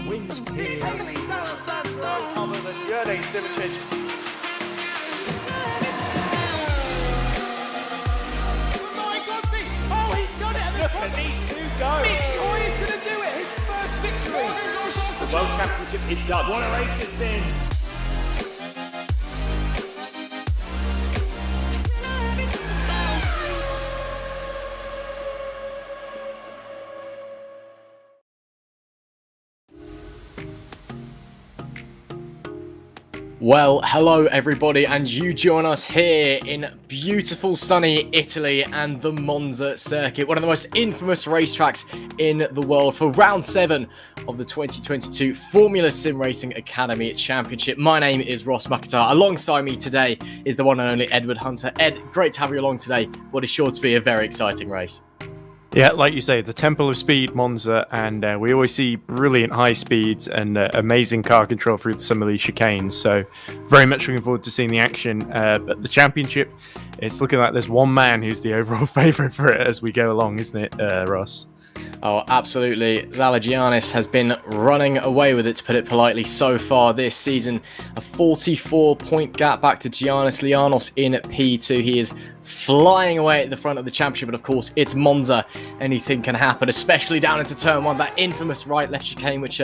wins here. Other than Rd.7. Oh, he's done it! Look at these two go! He's going to do it! His first victory! The World Championship is done. What a race it's been! Well, hello everybody, and you join us here in beautiful sunny Italy and the Monza circuit, one of the most infamous racetracks in the world, for round 7 of the 2022 Formula SimRacing Academy Championship. My name is McIntyre. Alongside me today is the one and only Edward Hunter. Ed, great to have you along today. What is sure to be a very exciting race. Yeah, like you say, the Temple of Speed, Monza, and we always see brilliant high speeds and amazing car control through some of these chicanes. So very much looking forward to seeing the action. But the championship, it's looking like there's one man who's the overall favourite for it as we go along, isn't it, Ross? Oh, absolutely. Zalagianis has been running away with it, to put it politely, so far this season. A 44-point gap back to Giannis Lianos in P2. He is flying away at the front of the championship, but of course, it's Monza. Anything can happen, especially down into turn 1, that infamous right-left chicane, which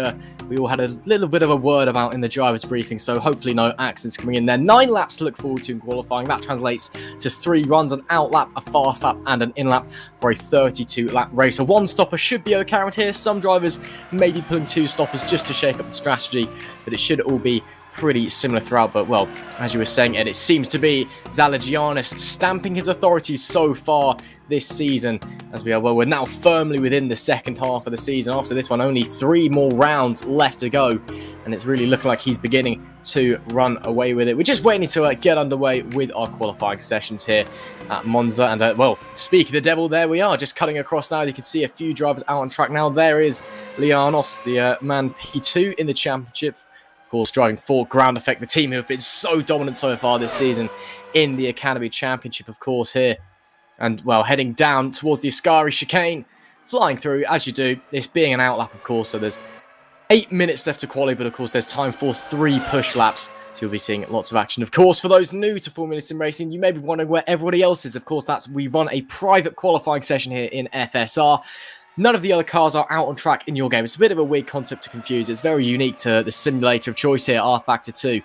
we all had a little bit of a word about in the driver's briefing, so hopefully no accidents coming in there. 9 laps to look forward to in qualifying. That translates to 3 runs, an out lap, a fast lap, and an in lap for a 32-lap race. A one-stopper should be okay around here. Some drivers may be pulling 2 stoppers just to shake up the strategy, but it should all be pretty similar throughout. But, well, as you were saying, Ed, it seems to be Zalagianis stamping his authority so far this season, as we're now firmly within the second half of the season. After this one, only 3 more rounds left to go, and it's really looking like he's beginning to run away with it. We're just waiting to get underway with our qualifying sessions here at Monza. And, well, speak of the devil, there we are, just cutting across now. You can see a few drivers out on track now. There is Lianos, the man P2 in the championship. Of course, driving for Ground Effect, the team who have been so dominant so far this season in the Academy Championship, of course, here. And, well, heading down towards the Ascari chicane, flying through, as you do, this being an outlap, of course, so there's 8 minutes left to quali, but, of course, there's time for 3 push laps, so you'll be seeing lots of action. Of course, for those new to Formula Sim Racing, you may be wondering where everybody else is. Of course, we run a private qualifying session here in FSR. None of the other cars are out on track in your game. It's a bit of a weird concept to confuse. It's very unique to the simulator of choice here, rFactor 2.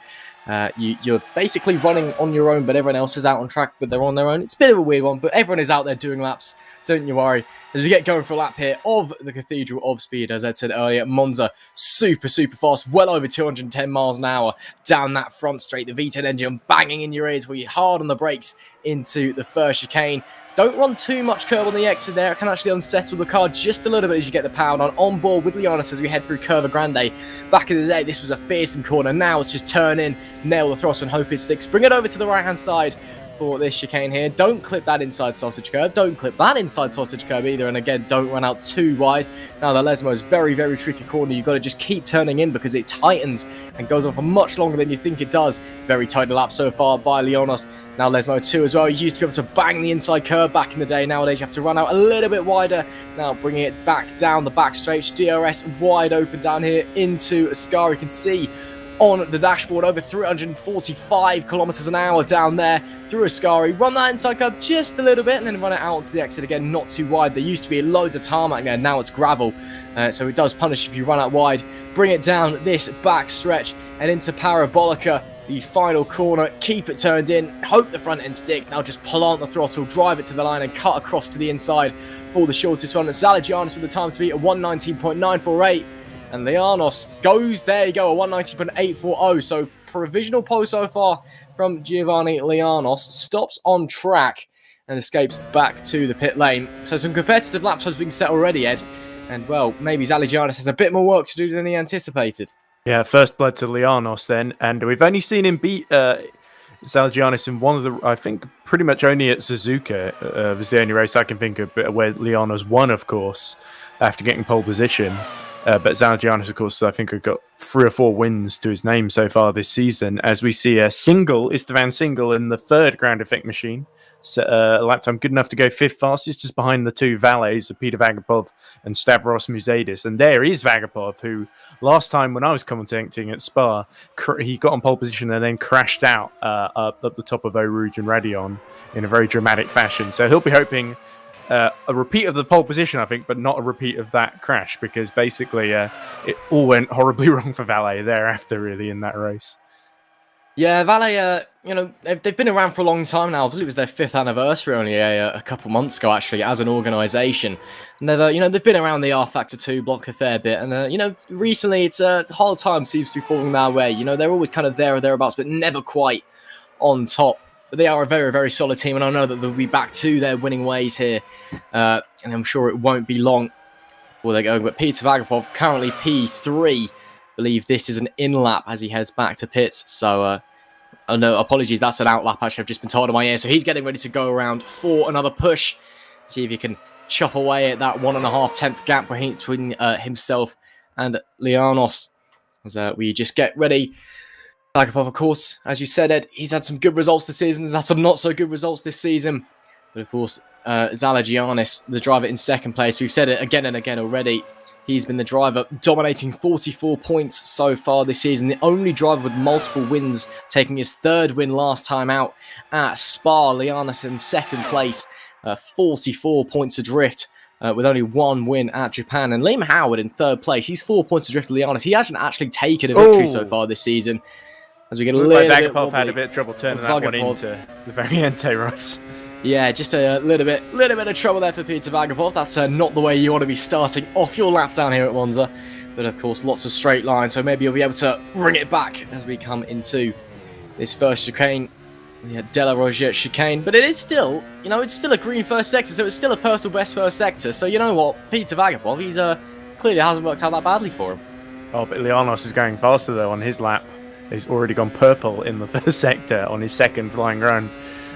You're basically running on your own, but everyone else is out on track, but they're on their own. It's a bit of a weird one, but everyone is out there doing laps. Don't you worry. As we get going for a lap here of the Cathedral of Speed, as I said earlier, Monza, super fast, well over 210 miles an hour down that front straight. The V10 engine banging in your ears while you're hard on the brakes into the first chicane. Don't run too much curb on the exit there. It can actually unsettle the car just a little bit as you get the power on board with Lianos as we head through Curva Grande. Back in the day, this was a fearsome corner. Now it's just turn in, nail the throttle and hope it sticks. Bring it over to the right-hand side for this chicane here. Don't clip that inside sausage curb. Don't clip that inside sausage curb either. And again, don't run out too wide. Now, the Lesmo is very, very tricky corner. You've got to just keep turning in because it tightens and goes on for much longer than you think it does. Very tight lap so far by Leonos. Now, Lesmo 2 as well. You used to be able to bang the inside curb back in the day. Nowadays, you have to run out a little bit wider. Now, bringing it back down the back straight. DRS wide open down here into Ascari. You can see on the dashboard over 345 kilometers an hour down there through Ascari. Run that inside curb just a little bit and then run it out onto the exit again, not too wide. There used to be loads of tarmac there, now it's gravel, so it does punish if you run out wide. Bring it down this back stretch and into Parabolica, the final corner. Keep it turned in, hope the front end sticks. Now just plant the throttle, drive it to the line and cut across to the inside for the shortest one. Zalagianis with the time to beat a 1:19.948. And Lianos goes, there you go, a 1:19.840. So provisional pole so far from Giovanni Lianos. Stops on track and escapes back to the pit lane. So some competitive laps has been set already, Ed. And well, maybe Zalagianis has a bit more work to do than he anticipated. Yeah, first blood to Lianos then. And we've only seen him beat Zalagianis in one of the, I think, pretty much only at Suzuka. Was the only race I can think of where Lianos won, of course, after getting pole position. But Zalagianis, of course, I think has got 3 or 4 wins to his name so far this season. As we see Istvan Single in the third ground effect machine. So, lap time good enough to go 5th fastest, just behind the 2 valets of Peter Vagapov and Stavros Musadis. And there is Vagapov, who last time when I was commentating at Spa, he got on pole position and then crashed out up the top of Eau Rouge and Radion in a very dramatic fashion. So he'll be hoping a repeat of the pole position, I think, but not a repeat of that crash, because basically it all went horribly wrong for Valet thereafter, really, in that race. Yeah, Valet, they've been around for a long time now. I believe it was their 5th anniversary only a couple months ago, actually, as an organisation. And they've been around the rFactor 2 block a fair bit. And, recently, the whole time seems to be falling their way. They're always kind of there or thereabouts, but never quite on top. But they are a very, very solid team, and I know that they'll be back to their winning ways here. And I'm sure it won't be long before they go. But Peter Vagapov, currently P3, believe this is an in-lap as he heads back to pits. So, no, apologies, that's an out-lap, actually. I've just been told in my ear. So he's getting ready to go around for another push. See if he can chop away at that 1.5 gap between himself and Lianos. As we just get ready. Vagapov, of course, as you said, Ed, he's had some good results this season. He's had some not so good results this season. But of course, Zalagianis, the driver in second place, we've said it again and again already. He's been the driver dominating 44 points so far this season. The only driver with multiple wins, taking his 3rd win last time out at Spa. Lianos in second place, 44 points adrift. With only 1 win at Japan. And Liam Howard in 3rd place. He's 4 points adrift to Lianos. He hasn't actually taken a victory so far this season. As we get a little bit Vagapov had a bit of trouble turning that one into the very end, Ross. Yeah, just a little bit of trouble there for Peter Vagapov. That's not the way you want to be starting off your lap down here at Monza. But of course, lots of straight lines, so maybe you'll be able to bring it back as we come into this first chicane. The De La Roger chicane. But it is still, it's still a green first sector, so it's still a personal best first sector. So you know what, Peter Vagapov, he's clearly hasn't worked out that badly for him. Oh, but Lianos is going faster though on his lap. He's already gone purple in the first sector on his 2nd flying run.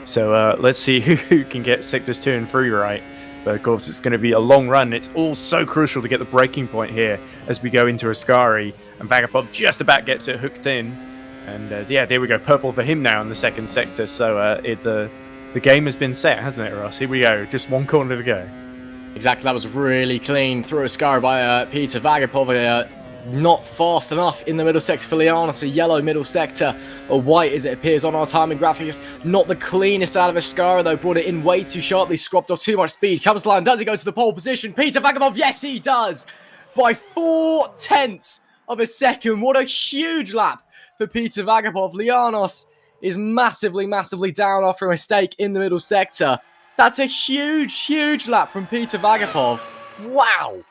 So let's see who can get sectors 2 and 3 right. But of course, it's going to be a long run. It's all so crucial to get the breaking point here as we go into Ascari. And Vagapov just about gets it hooked in. And yeah, there we go. Purple for him now in the 2nd sector. So the game has been set, hasn't it, Ross? Here we go. Just 1 corner to go. Exactly. That was really clean through Ascari by Peter Vagapov. Not fast enough in the middle sector for Lianos. A yellow middle sector, a white as it appears on our timing graphics. Not the cleanest out of Ascari though. Brought it in way too sharply, scrubbed off too much speed. Comes to line, does he go to the pole position? Peter Vagapov, yes he does! By 0.4 of a second. What a huge lap for Peter Vagapov. Lianos is massively, massively down after a mistake in the middle sector. That's a huge, huge lap from Peter Vagapov. Wow!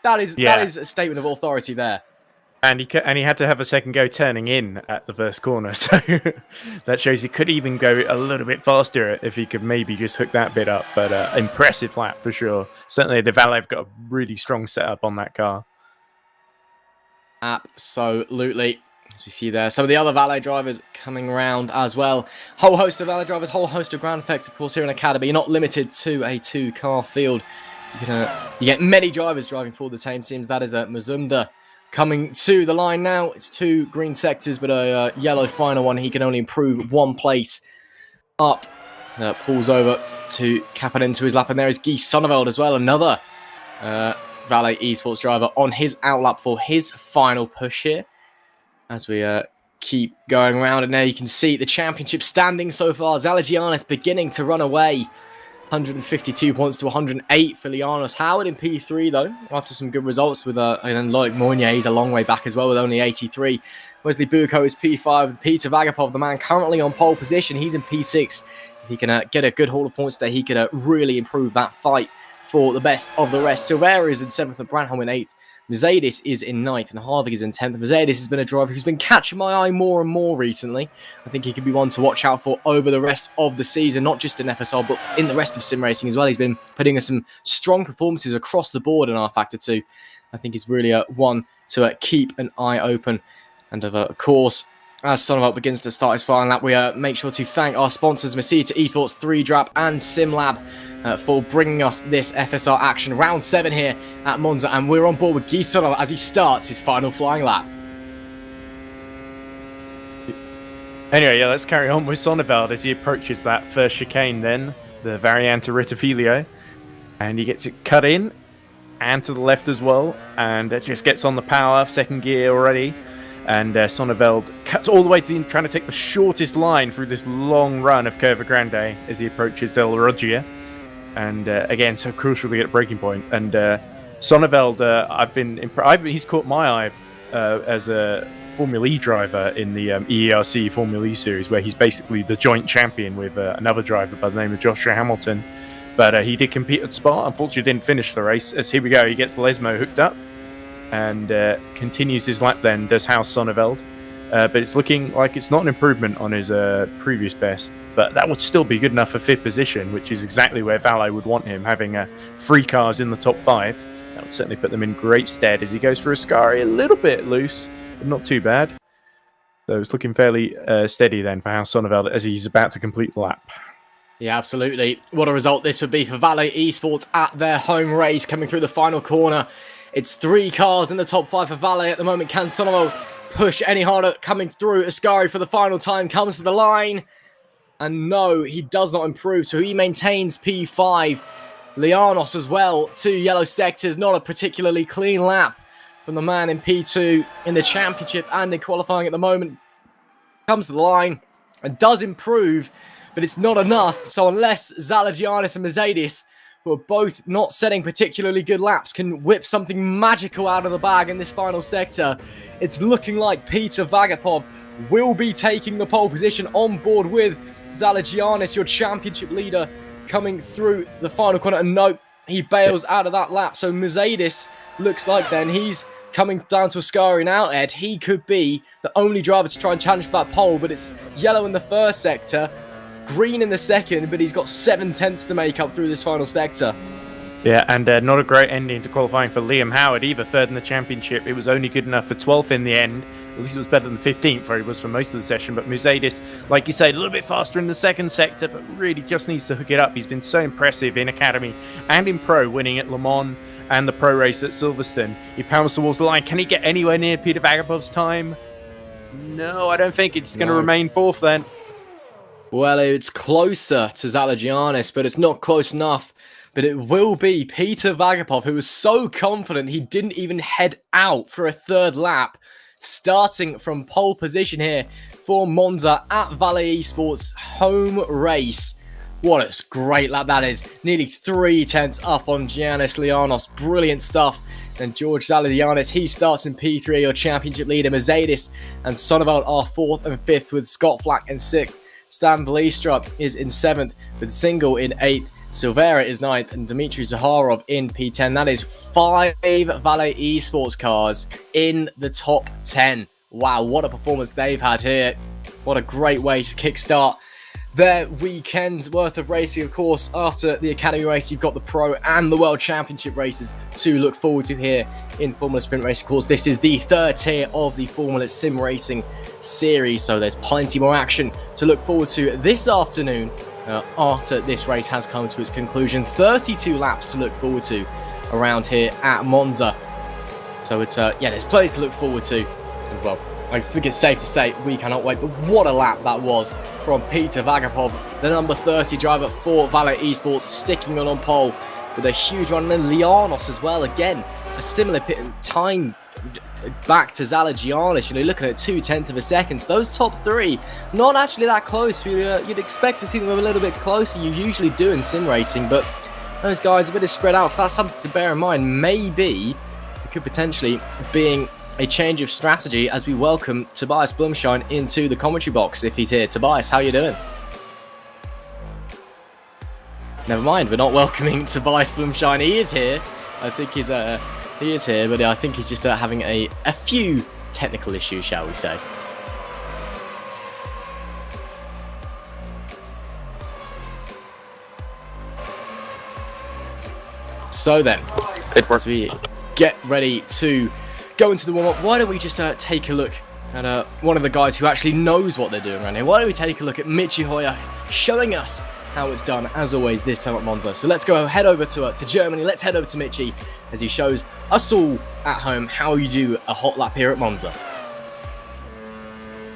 That is a statement of authority there. And he had to have a second go turning in at the first corner, so that shows he could even go a little bit faster if he could maybe just hook that bit up. But impressive lap for sure. Certainly the Valet have got a really strong setup on that car. Absolutely. As we see there, some of the other valet drivers coming around as well. Whole host of valet drivers, whole host of ground effects, of course, here in Academy. You're not limited to a 2-car field. You get many drivers driving for the team. Seems that is a Mazumda coming to the line now. It's 2 green sectors, but a yellow final one. He can only improve 1 place up. Pulls over to cap it into his lap, and there is Guy Sonneveld as well, another Valet eSports driver on his outlap for his final push here. As we keep going around, and there you can see the championship standing so far. Zalagianis beginning to run away. 152 points to 108 for Lianos Howard in P3 though, after some good results with and like Mounier, he's a long way back as well with only 83. Wesley Buko is P5 with Peter Vagapov, the man currently on pole position. He's in P6. If he can get a good haul of points today, he could really improve that fight for the best of the rest. Silvera is in 7th and Branholm in 8th. Mercedes is in 9th and Harvig is in 10th. Mercedes has been a driver who's been catching my eye more and more recently. I think he could be one to watch out for over the rest of the season, not just in FSR, but in the rest of SimRacing as well. He's been putting in some strong performances across the board in rFactor 2. I think he's really one to keep an eye open. And of course, as Sonneveld begins to start his final lap, we make sure to thank our sponsors, Masita Esports, 3Drap and SimLab, for bringing us this FSR action. Round 7 here at Monza, and we're on board with Guy Sonneveld as he starts his final flying lap. Anyway, yeah, let's carry on with Sonneveld as he approaches that first chicane then, the Variante Ritofilio, and he gets it cut in, and to the left as well, and it just gets on the power, 2nd gear already. And Sonneveld cuts all the way to the end, trying to take the shortest line through this long run of Curva Grande as he approaches Del Roggia. And again, so crucial to get a breaking point. And Sonneveld, he's caught my eye as a Formula E driver in the EERC Formula E series, where he's basically the joint champion with another driver by the name of Joshua Hamilton. But he did compete at Spa. Unfortunately, didn't finish the race. As here we go, he gets Lesmo hooked up. And continues his lap then, does House Sonneveld. But it's looking like it's not an improvement on his previous best. But that would still be good enough for 5th position, which is exactly where Valet would want him, having 3 cars in the top 5. That would certainly put them in great stead as he goes for Ascari, a little bit loose, but not too bad. So it's looking fairly steady then for House Sonneveld as he's about to complete the lap. Yeah, absolutely. What a result this would be for Valet eSports at their home race coming through the final corner. It's 3 cars in the top 5 for Valet at the moment. Can Sonneveld push any harder coming through? Ascari for the final time comes to the line. And no, he does not improve. So he maintains P5. Lianos as well. 2 yellow sectors. Not a particularly clean lap from the man in P2 in the championship and in qualifying at the moment. Comes to the line and does improve, but it's not enough. So unless Zalagianis and Mercedes, who are both not setting particularly good laps, can whip something magical out of the bag in this final sector, it's looking like Peter Vagapov will be taking the pole position on board with Zalagianis, your championship leader, coming through the final corner. And no, he bails out of that lap. So Mercedes looks like then he's coming down to Ascari now, Ed. He could be the only driver to try and challenge for that pole, but it's yellow in the first sector, green in the second, but he's got 7/10 to make up through this final sector. Yeah, and not a great ending to qualifying for Liam Howard either. 3rd in the championship. It was only good enough for 12th in the end. At least it was better than 15th, where he was for most of the session. But Mercedes, like you say, a little bit faster in the second sector, but really just needs to hook it up. He's been so impressive in Academy and in Pro, winning at Le Mans and the Pro race at Silverstone. He pounds towards the line. Can he get anywhere near Peter Vagapov's time? No, I don't think. It's going to remain 4th then. Well, it's closer to Zalagianis, but it's not close enough. But it will be Peter Vagapov, who was so confident he didn't even head out for a 3rd lap, starting from pole position here for Monza at Valet eSports home race. What a great lap that is. Nearly 3/10 up on Giannis Lianos. Brilliant stuff. And George Zalagianis, he starts in P3, your championship leader. Mercedes and Sonneveld are 4th and 5th, with Scott Flack in 6th. Stan Vlistra is in 7th, with Single in 8th. Silvera is 9th, and Dmitry Zaharov in P10. That is 5 Valet eSports cars in the top 10. Wow, what a performance they've had here. What a great way to kickstart their weekend's worth of racing. Of course, after the Academy race, you've got the Pro and the World Championship races to look forward to here in Formula Sprint Racing. Of course, this is the third tier of the Formula Sim Racing series, so there's plenty more action to look forward to this afternoon after this race has come to its conclusion. 32 laps to look forward to around here at Monza. So it's, yeah, there's plenty to look forward to. Well, I think it's safe to say we cannot wait, but what a lap that was from Peter Vagapov, the number 30 driver for Valet eSports, sticking on pole with a huge run. And then Lianos as well, again, a similar time back to Zalagianis, you know, looking at 0.2 of a second. So those top three, not actually that close. You'd expect to see them a little bit closer. You usually do in sim racing, but those guys a bit of spread out, so that's something to bear in mind. Maybe it could potentially being a change of strategy as we welcome Tobias Blumschein into the commentary box if he's here. Tobias, how you doing? Never mind, we're not welcoming Tobias Blumschein. He is here. I think he is here, but I think he's just having a few technical issues, shall we say. So then, as we get ready to go into the warm-up, why don't we just take a look at one of the guys who actually knows what they're doing around here. Why don't we take a look at Michi Hoyer showing us how it's done, as always, this time at Monza. So let's go head over to Germany. Let's head over to Michi as he shows us all at home how you do a hot lap here at Monza.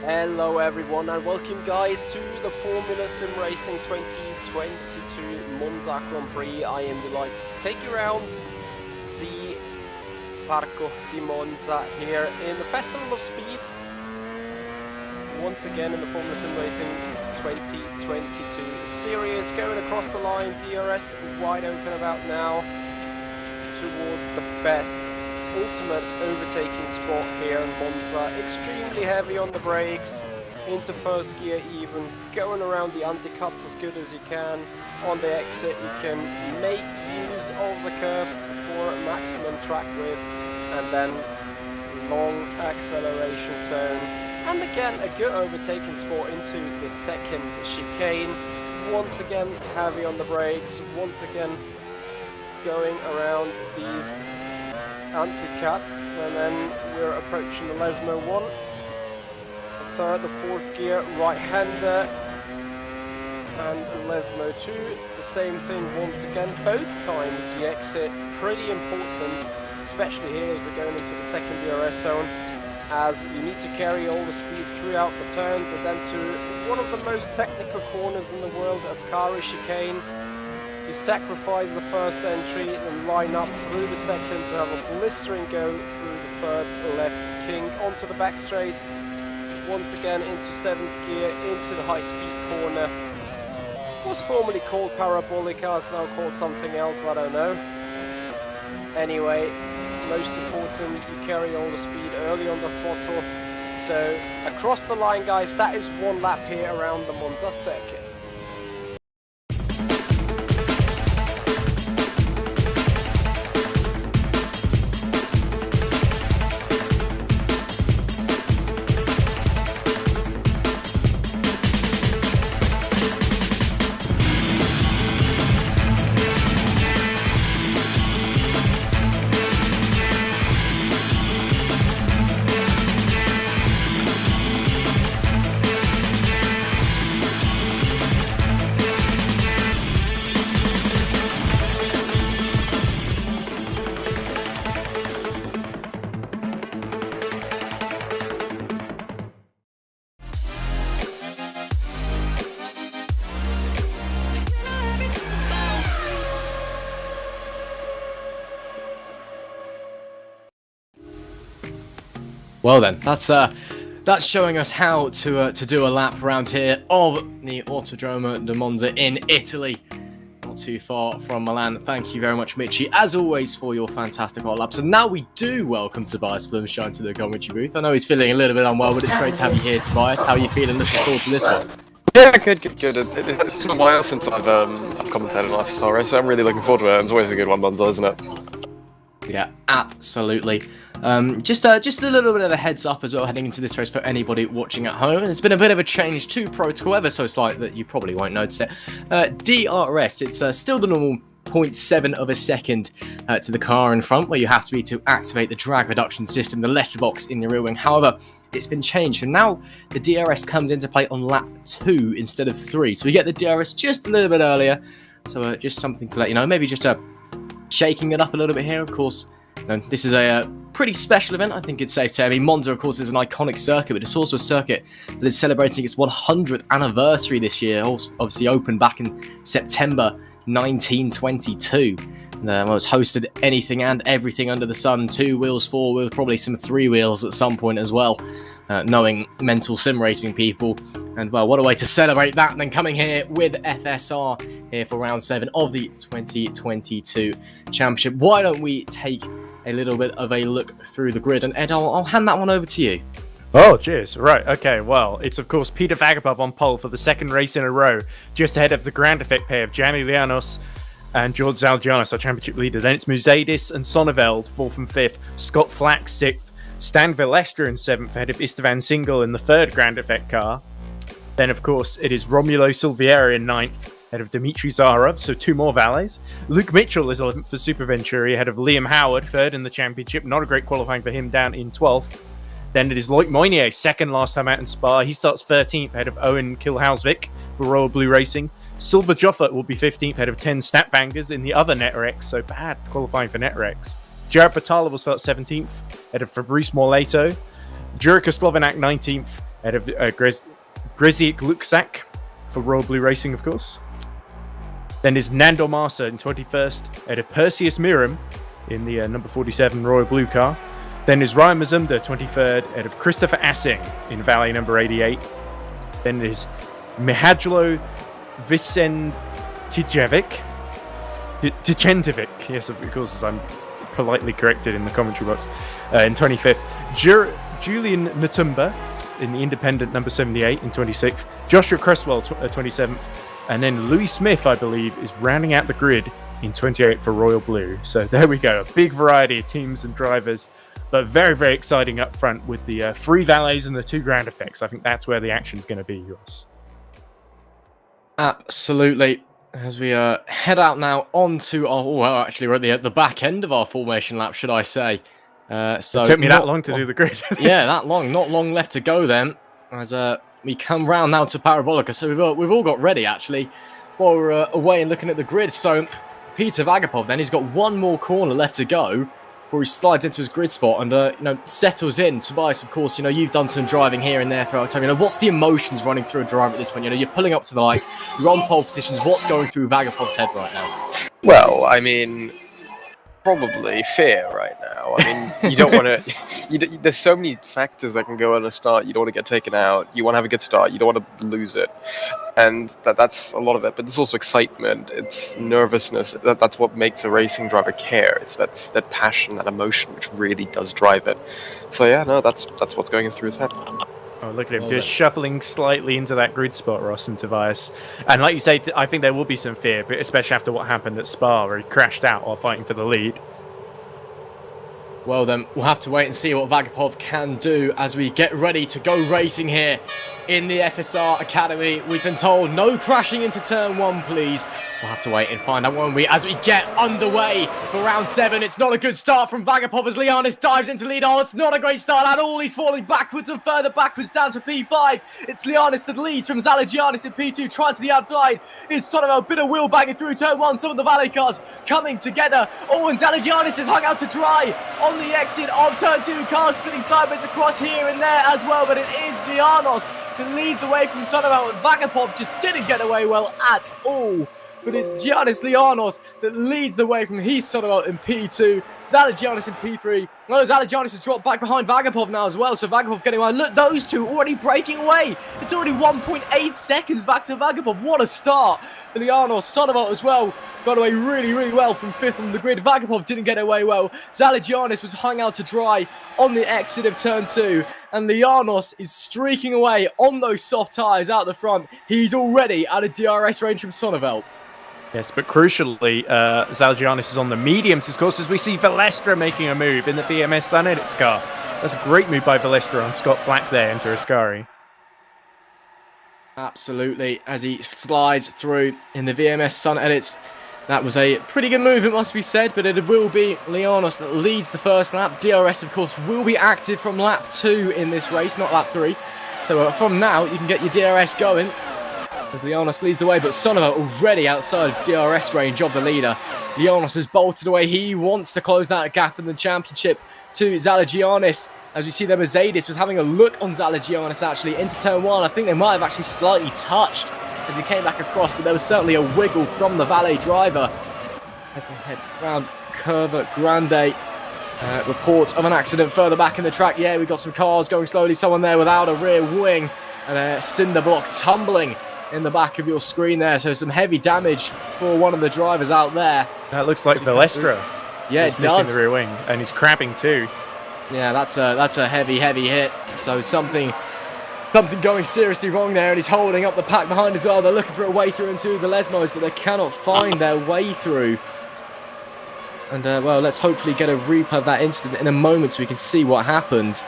Hello everyone and welcome guys to the Formula Sim Racing 2022 Monza Grand Prix. I am delighted to take you around the Parco di Monza here in the Festival of Speed. Once again in the Formula Sim Racing 2022 series, going across the line, DRS wide open about now towards the best ultimate overtaking spot here in Monza. Extremely heavy on the brakes, into first gear even, going around the undercuts as good as you can. On the exit you can make use of the curve for maximum track width, and then long acceleration zone, and again a good overtaking spot into the second chicane. Once again heavy on the brakes, once again going around these anti-cuts, and then we're approaching the Lesmo 1, the third, the fourth gear right-hander, and Lesmo 2, the same thing once again. Both times the exit pretty important, especially here as we're going into the second DRS zone, as you need to carry all the speed throughout the turns, and then to one of the most technical corners in the world, Ascari chicane. You sacrifice the first entry and line up through the second to have a blistering go through the third left king onto the back straight. Once again into seventh gear, into the high speed corner. Was formerly called Parabolica, it's now called something else, I don't know. Anyway, most important, you carry all the speed early on the throttle. So across the line guys, that is one lap here around the Monza circuit. Well then, that's showing us how to do a lap around here of the Autodromo di Monza in Italy, not too far from Milan. Thank you very much, Michi, as always, for your fantastic hot laps. And now we do welcome Tobias Blumschein to the commentary booth. I know he's feeling a little bit unwell, but it's great to have you here, Tobias. How are you feeling? Looking forward to this one. Yeah, good. It's been a while since I've commentated on FSR, so I'm really looking forward to it. It's always a good one, Monza, isn't it? Yeah, absolutely. Just a little bit of a heads up as well heading into this race for anybody watching at home. There's been a bit of a change to protocol, ever so slight that you probably won't notice it. DRS, it's still the normal 0.7 of a second to the car in front, where you have to be to activate the drag reduction system, the letterbox in the rear wing. However, it's been changed, and now the DRS comes into play on lap 2 instead of 3. So we get the DRS just a little bit earlier. So just something to let you know. Maybe just shaking it up a little bit here, of course. This is a pretty special event, I think it's safe to say. I mean, Monza, of course, is an iconic circuit, but it's also a circuit that is celebrating its 100th anniversary this year. Obviously opened back in September 1922. Well, it's hosted anything and everything under the sun. 2 wheels, 4 wheels, probably some 3 wheels at some point as well. Knowing mental sim racing people. And well, what a way to celebrate that than coming here with FSR here for round 7 of the 2022 Championship. Why don't we take a little bit of a look through the grid? And Ed, I'll hand that one over to you. Oh, cheers. Right, okay, well, it's of course Peter Vagapov on pole for the second race in a row, just ahead of the Grand Effect pair of Gianni Lianos and George Zalgianis, our championship leader. Then it's Musadis and Sonneveld, 4th and 5th, Scott Flack, 6th, Stan Velestra in 7th, ahead of Istvan Single in the 3rd Grand Effect car. Then, of course, it is Romulo Silvieri in 9th, ahead of Dmitry Zarov, so 2 more valets. Luke Mitchell is 11th for Super Venturi, ahead of Liam Howard, 3rd in the championship. Not a great qualifying for him, down in 12th. Then it is Loic Moynier, 2nd last time out in Spa. He starts 13th, ahead of Owen Kilhausvik for Royal Blue Racing. Silver Joffa will be 15th, ahead of 10 Snapbangers in the other Netrex, so bad qualifying for Netrex. Jared Batala will start 17th, ahead of Fabrice Morlato. Jurika Slovenak 19th, ahead of Greziek Luksak for Royal Blue Racing, of course. Then is Nando Marsa in 21st, ahead of Perseus Miram in the number 47 Royal Blue car. Then is Ryan Mazumda 23rd, ahead of Christopher Assing in Valet number 88. Then is Mihajlo Vicentijevic, yes, of course, as I'm politely corrected in the commentary box, in 25th. Julian Natumba in the independent number 78 in 26th. Joshua Cresswell 27th. And then Louis Smith, I believe, is rounding out the grid in 28th for Royal Blue. So there we go. A big variety of teams and drivers, but very, very exciting up front with the 3 valets and the 2 Grand Effects. I think that's where the action's going to be, yours. Absolutely. As we head out now onto our... well, actually, we're at the back end of our formation lap, should I say. So it took me that long to do the grid. Yeah, that long. Not long left to go then. As we come round now to Parabolica. So we've all got ready, actually, while we're away and looking at the grid. So Peter Vagapov then, he's got 1 more corner left to go before he slides into his grid spot and settles in. Tobias, of course, you've done some driving here and there throughout time. What's the emotions running through a driver at this point? You're pulling up to the lights, you're on pole positions. What's going through Vagapov's head right now? Well, I mean, probably fear right now. I mean, you don't want to... there's so many factors that can go on a start. You don't want to get taken out. You want to have a good start. You don't want to lose it. And that's a lot of it. But there's also excitement. It's nervousness. That's what makes a racing driver care. It's that passion, that emotion, which really does drive it. So yeah, no, that's what's going through his head. Oh, look at him, just shuffling slightly into that grid spot, Ross and Tobias. And like you say, I think there will be some fear, but especially after what happened at Spa, where he crashed out while fighting for the lead. Well then, we'll have to wait and see what Vagapov can do as we get ready to go racing here in the FSR Academy. We've been told no crashing into turn 1, please. We'll have to wait and find out, won't we, as we get underway for round 7. It's not a good start from Vagapov as Lianis dives into lead. Oh, it's not a great start at all. He's falling backwards and further backwards down to P5. It's Lianis that leads from Zalagianis in P2, trying to the outside. Is sort of a bit of wheel banging through turn 1. Some of the valet cars coming together. Oh, and Zalagianis is hung out to dry on the exit of turn 2. Cars spinning sideways across here and there as well, but it is Lianos that leads the way from Sonoval. Vagapov just didn't get away well at all. But it's Giannis Lianos that leads the way from Sonoval in P2. Zalagianis in P3. Well, Zalagianis has dropped back behind Vagapov now as well, so Vagapov getting away. Look, those two already breaking away. It's already 1.8 seconds back to Vagapov. What a start. Lianos, Sonoval as well, got away really, really well from 5th on the grid. Vagapov didn't get away well. Zalagianis was hung out to dry on the exit of turn 2. And Lianos is streaking away on those soft tyres out the front. He's already out of DRS range from Sonoval. Yes, but crucially, Zalagianis is on the mediums, of course, as we see Valestra making a move in the VMS Sun Edits car. That's a great move by Valestra on Scott Flack there into Ascari. Absolutely, as he slides through in the VMS Sun Edits. That was a pretty good move, it must be said, but it will be Lianos that leads the first lap. DRS, of course, will be active from lap 2 in this race, not lap 3. So from now, you can get your DRS going as Lianos leads the way, but Sonovo already outside DRS range of the leader. Lianos has bolted away. He wants to close that gap in the championship to Zalagianis. As we see there, Mercedes was having a look on Zalagianis actually into turn 1. I think they might have actually slightly touched as he came back across, but there was certainly a wiggle from the valet driver as they head round Curva Grande. Reports of an accident further back in the track. Yeah, we've got some cars going slowly. Someone there without a rear wing and a cinder block tumbling in the back of your screen there. So some heavy damage for one of the drivers out there. That looks like Valestra. Yeah, it does. Missing the rear wing, and he's crabbing too. Yeah, that's a heavy hit. So something going seriously wrong there, and he's holding up the pack behind as well. They're looking for a way through into the Lesmos, but they cannot find their way through. And, well, let's hopefully get a replay of that incident in a moment so we can see what happened.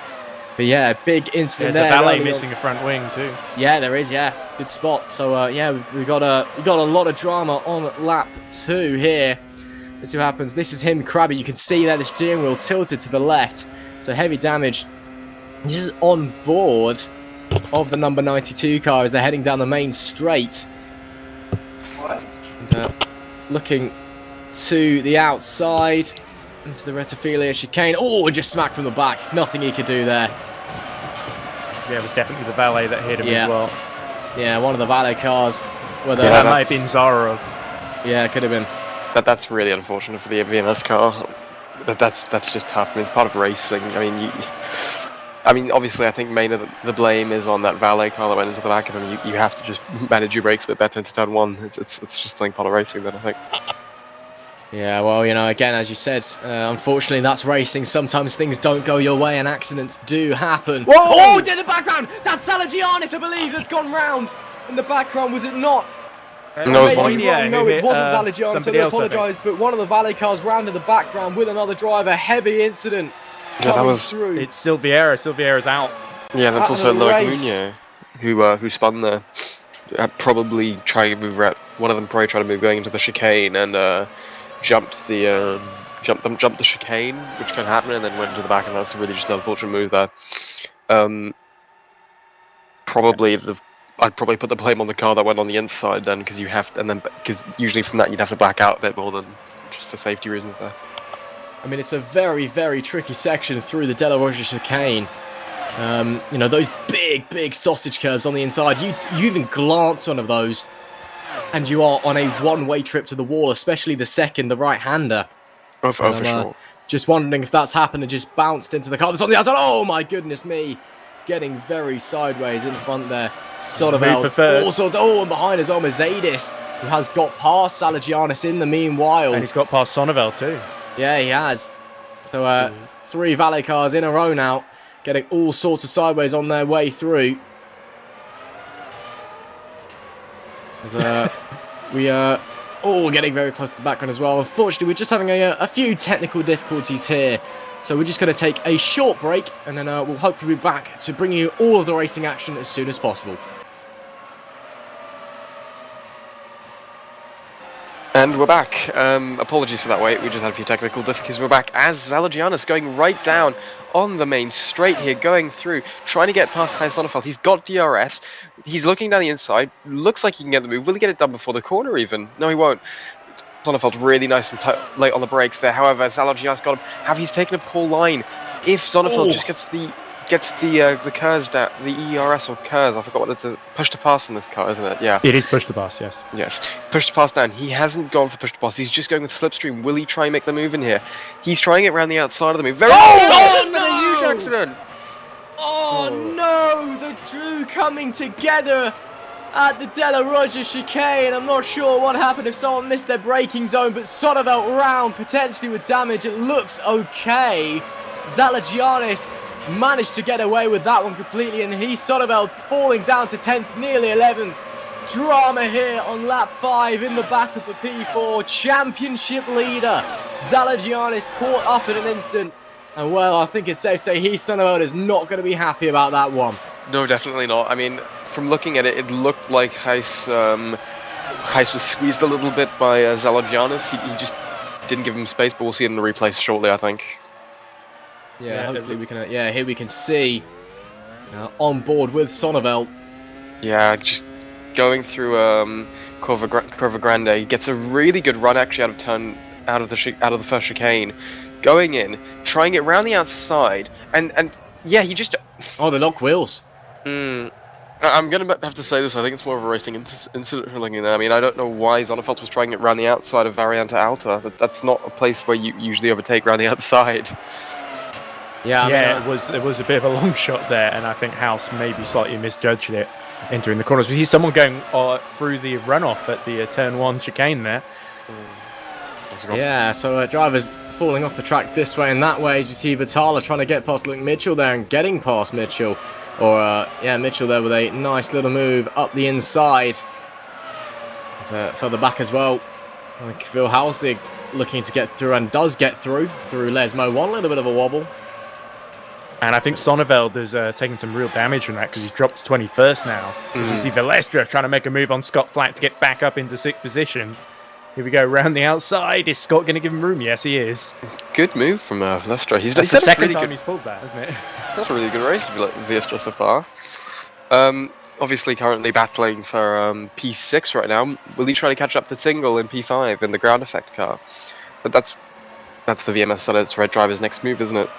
But, yeah, big incident there. There's a valet missing a front wing, too. Yeah, there is, yeah. Good spot. So, yeah, we got a lot of drama on lap 2 here. Let's see what happens. This is him, Krabby. You can see there the steering wheel tilted to the left. So, heavy damage. This is on board of the number 92 car as they're heading down the main straight. And, looking to the outside, into the Retifilia chicane. Oh, and just smacked from the back. Nothing he could do there. Yeah, it was definitely the valet that hit him as well. Yeah, one of the valet cars. Whether that might have been Zarov. Yeah, it could have been. That's really unfortunate for the VMS car. That's just tough. I mean, it's part of racing. I mean, obviously, I think main of the blame is on that valet car that went into the back of him. You have to just manage your brakes a bit better into turn 1. It's just like part of racing then, I think. Yeah, well, you know, again, as you said, unfortunately, that's racing. Sometimes things don't go your way and accidents do happen. Whoa! Oh, in the background! That's Zalagianis, I believe, that's gone round. In the background, was it not? No, it wasn't Zalagianis, so I apologise, but one of the valet cars round in the background with another driver. Heavy incident coming through. It's Silviera. Silviera's out. Yeah, that's also Loic Munoz, who spun there. Probably trying to move one of them probably tried to move going into the chicane and jumped the chicane, which can happen, and then went into the back, and that's really just an unfortunate move there. I'd probably put the blame on the car that went on the inside then, because usually from that you'd have to back out a bit more than just for safety reasons there. I mean, it's a very, very tricky section through the Della Roja chicane. You know, those big sausage curbs on the inside. You even glance one of those, and you are on a one-way trip to the wall, especially the second, the right-hander. Oh, for sure. Just wondering if that's happened and just bounced into the car that's on the outside. Oh, my goodness me. Getting very sideways in front there. Sort of all sorts. Oh, and behind is Mercedes, who has got past Zalagianis in the meanwhile. And he's got past Sonovel too. Yeah, he has. So 3 valet cars in a row now, getting all sorts of sideways on their way through. As, we are all getting very close to the background as well. Unfortunately, we're just having a few technical difficulties here. So we're just going to take a short break, and then we'll hopefully be back to bring you all of the racing action as soon as possible. And we're back. Apologies for that wait, we just had a few technical difficulties. We're back as Zalagianis going right down on the main straight here, going through, trying to get past Kai Sonnefeld. He's got DRS. He's looking down the inside. Looks like he can get the move. Will he get it done before the corner even? No, he won't. Sonnefeld really nice and late on the brakes there. However, Zalagianis got him. He's taken a poor line. If Sonnefeld just gets the KERS down, the ERS or KERS, I forgot what it's, push to pass in this car, isn't it? Yeah. It is push to pass, yes. Yes. Push to pass down. He hasn't gone for push to pass. He's just going with slipstream. Will he try and make the move in here? He's trying it around the outside of the move. There's been a huge accident. Oh no! The two coming together at the Della Roja chicane. I'm not sure what happened if someone missed their braking zone, but Sonovel round, potentially with damage. It looks okay. Zalagianis managed to get away with that one completely, and he's Sonovel falling down to 10th, nearly 11th. drama here on lap 5 in the battle for P4. Championship leader Zalagianis caught up in an instant. And well, I think it's safe to say Sonneveld is not going to be happy about that one. No, definitely not. I mean, from looking at it, it looked like Heis was squeezed a little bit by Zalagianis. He just didn't give him space, but we'll see it in the replay shortly, I think. Yeah, hopefully we can. Yeah, here we can see on board with Sonneveld. Yeah, just going through Curva Grande. He gets a really good run actually out of the first chicane, going in, trying it round the outside, and yeah, he just. Oh, the lock wheels. I'm gonna have to say this. I think it's more of a racing incident from looking at that. I mean, I don't know why Sonneveld was trying it round the outside of Variante Alta. That's not a place where you usually overtake round the outside. Yeah, it was a bit of a long shot there, and I think House maybe slightly misjudged it entering the corners. We see someone going through the runoff at the turn 1 chicane there. Yeah, so drivers falling off the track this way and that way as we see Batala trying to get past Luke Mitchell there and getting past Mitchell. Or, Mitchell there with a nice little move up the inside. Further back as well. Like Phil Halsig looking to get through and does get through Lesmo. One little bit of a wobble. And I think Sonneveld has taken some real damage from that because he's dropped to 21st now. As you see Velestra trying to make a move on Scott Flack to get back up into 6th position. Here we go, round the outside. Is Scott going to give him room? Yes, he is. Good move from Velestra. That's the second time he's pulled that, isn't it? That's a really good race for Velestra so far. Obviously currently battling for P6 right now. Will he try to catch up to Tingle in P5 in the ground effect car? But that's the VMS Solid's Red Driver's next move, isn't it?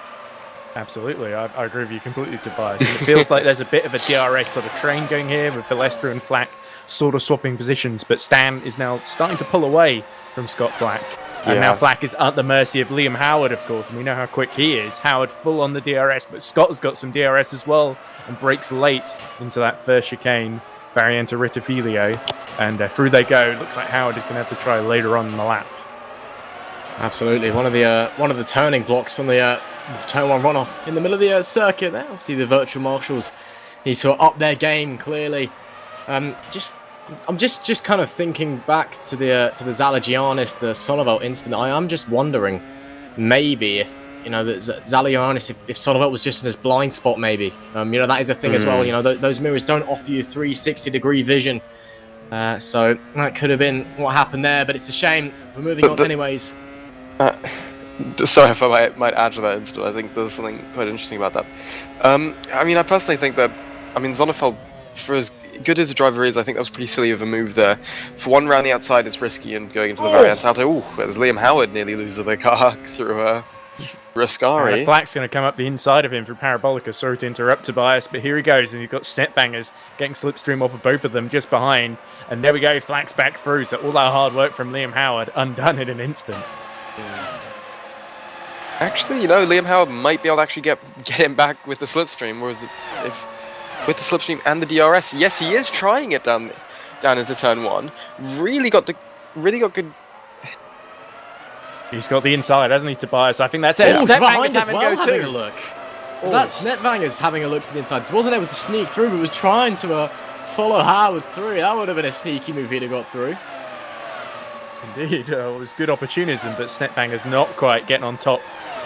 Absolutely, I agree with you completely, Tobias. And it feels like there's a bit of a DRS sort of train going here with Velestra and Flack sort of swapping positions, but Stan is now starting to pull away from Scott Flack. And now Flack is at the mercy of Liam Howard, of course, and we know how quick he is. Howard full on the DRS, but Scott has got some DRS as well and breaks late into that first chicane, Variante Rittifilio. And through they go. Looks like Howard is going to have to try later on in the lap. Absolutely, one of the turning blocks on the turn 1 runoff in the middle of the circuit there. Obviously the virtual marshals need to up their game clearly. I'm just kind of thinking back to the Zalagianis, the Sonneveld incident. I am just wondering maybe if that Zalagianis, if Sonneveld was just in his blind spot, maybe that is a thing as well. Those mirrors don't offer you 360-degree vision, so that could have been what happened there. But it's a shame. We're moving on anyways. Sorry if I might add to that incident. I think there's something quite interesting about that. I mean, I personally think that, Sonneveld, for as good as a driver is, I think that was pretty silly of a move there. For one round the outside, it's risky, and going into the Variante Alta, there's Liam Howard nearly loses the car through Rascari. Flack's going to come up the inside of him through Parabolica. Sorry to interrupt Tobias, but here he goes, and he's got Snetfangers getting slipstream off of both of them just behind. And there we go, Flack's back through, so all that hard work from Liam Howard undone in an instant. Actually, Liam Howard might be able to actually get him back with the slipstream, whereas with the slipstream and the DRS, yes, he is trying it down into turn 1. Really got good. He's got the inside, hasn't he, Tobias? I think that's it. Oh, behind as well, having a look. That's Snetvanger's having a look to the inside. Wasn't able to sneak through, but was trying to follow Howard through. That would have been a sneaky move if he'd have got through. Indeed, it was good opportunism, but Snetvanger's not quite getting on top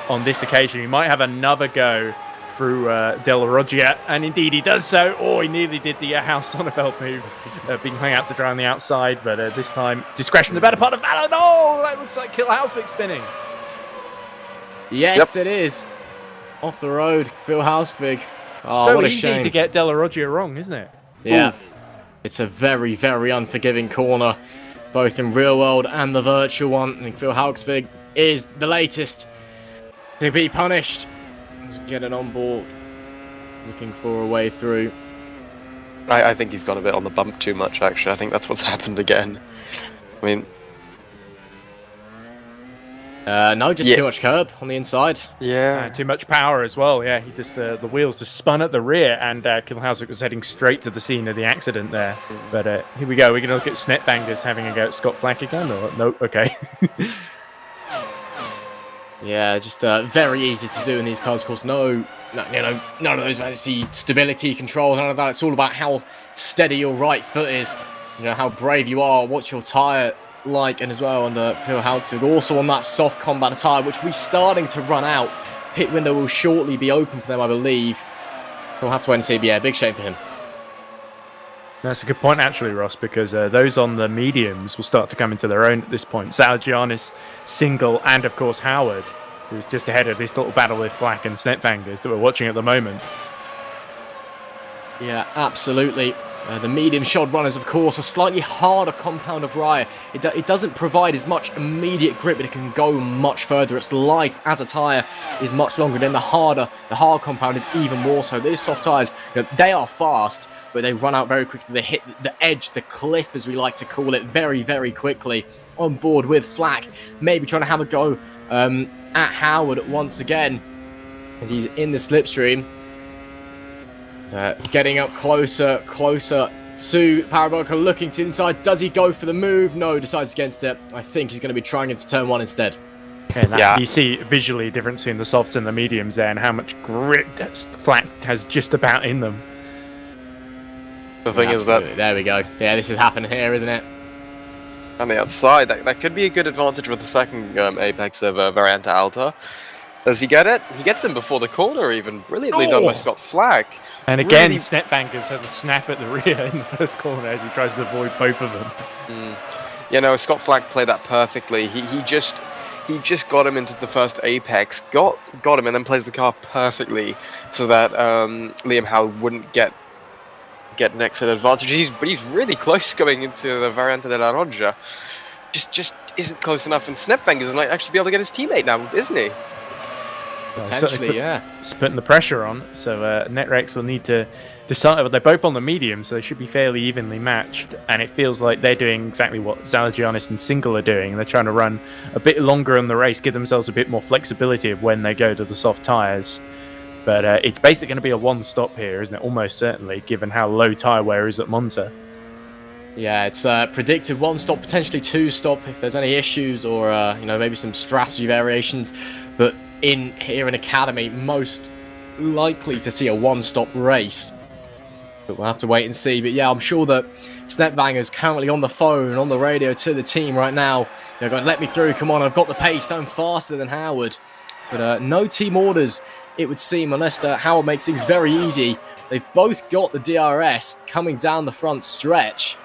on this occasion. He might have another go through Del Roggia, and indeed he does so. Oh, he nearly did the House Sonneveld move, being hung out to dry on the outside, but this time discretion the better part of Valor. No, that looks like Kill Hausvik spinning. Yes, It is. Off the road, Phil Hausvik. Oh, so what a easy shame to get Del Roggia wrong, isn't it? Yeah. Ooh. It's a very, very unforgiving corner, both in real world and the virtual one. And Phil Hausvik is the latest to be punished. Get it on board, looking for a way through. I think he's gone a bit on the bump too much, actually. I think that's what's happened again. I mean... no, just too much curb on the inside. Yeah. Too much power as well, yeah. He just the wheels just spun at the rear, and Kilhauser was heading straight to the scene of the accident there. But here we go. We're going to look at Snetbangers having a go at Scott Flack again. Or, no, okay. Yeah, just very easy to do in these cars. Of course, none of those fancy stability controls, none of that. It's all about how steady your right foot is you know, how brave you are, what's your tyre like, and as well on the Phil Haugstug, also on that soft combat tyre, which we're starting to run out. Pit window will shortly be open for them, I believe. We'll have to wait and see, but yeah, big shame for him. That's a good point, actually, Ross, because those on the mediums will start to come into their own at this point. Zalagianis, Single, and of course Howard, who's just ahead of this little battle with Flack and Snetfangers that we're watching at the moment. Yeah, absolutely. The medium shod runners, of course, a slightly harder compound of Rye. It doesn't provide as much immediate grip, but it can go much further. Its life as a tyre is much longer than the hard compound is even more so. These soft tyres, you know, they are fast, but they run out very quickly. They hit the edge, the cliff, as we like to call it, very, very quickly. On board with Flack, maybe trying to have a go at Howard once again, as he's in the slipstream. Getting up closer to Parabolica, looking to the inside. Does he go for the move? No, decides against it. I think he's going to be trying into turn 1 instead. Yeah, you see visually a difference between the softs and the mediums there, and how much grip Flack has just about in them. The thing is that... There we go. Yeah, this is happening here, isn't it? On the outside, that could be a good advantage with the second apex of Varianta Alta. Does he get it? He gets him before the corner even. Brilliantly done by Scott Flack. And again, really... Snetfangers has a snap at the rear in the first corner as he tries to avoid both of them. You know, Scott Flack played that perfectly. He just got him into the first apex, got him, and then plays the car perfectly so that Liam Howe wouldn't get an exit advantage. But he's really close going into the Variante de la Roja. Just isn't close enough, and Snetfangers might actually be able to get his teammate now, isn't he? Potentially, yeah. It's putting the pressure on, so Netrex will need to decide. But they're both on the medium, so they should be fairly evenly matched. And it feels like they're doing exactly what Zalagianis and Single are doing. They're trying to run a bit longer in the race, give themselves a bit more flexibility of when they go to the soft tyres. But it's basically going to be a one-stop here, isn't it? Almost certainly, given how low tyre wear is at Monza. Yeah, it's predicted one stop, potentially two stop if there's any issues or you know, maybe some strategy variations. But here in Academy, most likely to see a one-stop race. But we'll have to wait and see. But yeah, I'm sure that Snetvanger's currently on the phone, on the radio to the team right now. They're going, let me through, come on, I've got the pace, I'm faster than Howard. But no team orders, it would seem, unless Howard makes things very easy. They've both got the DRS coming down the front stretch.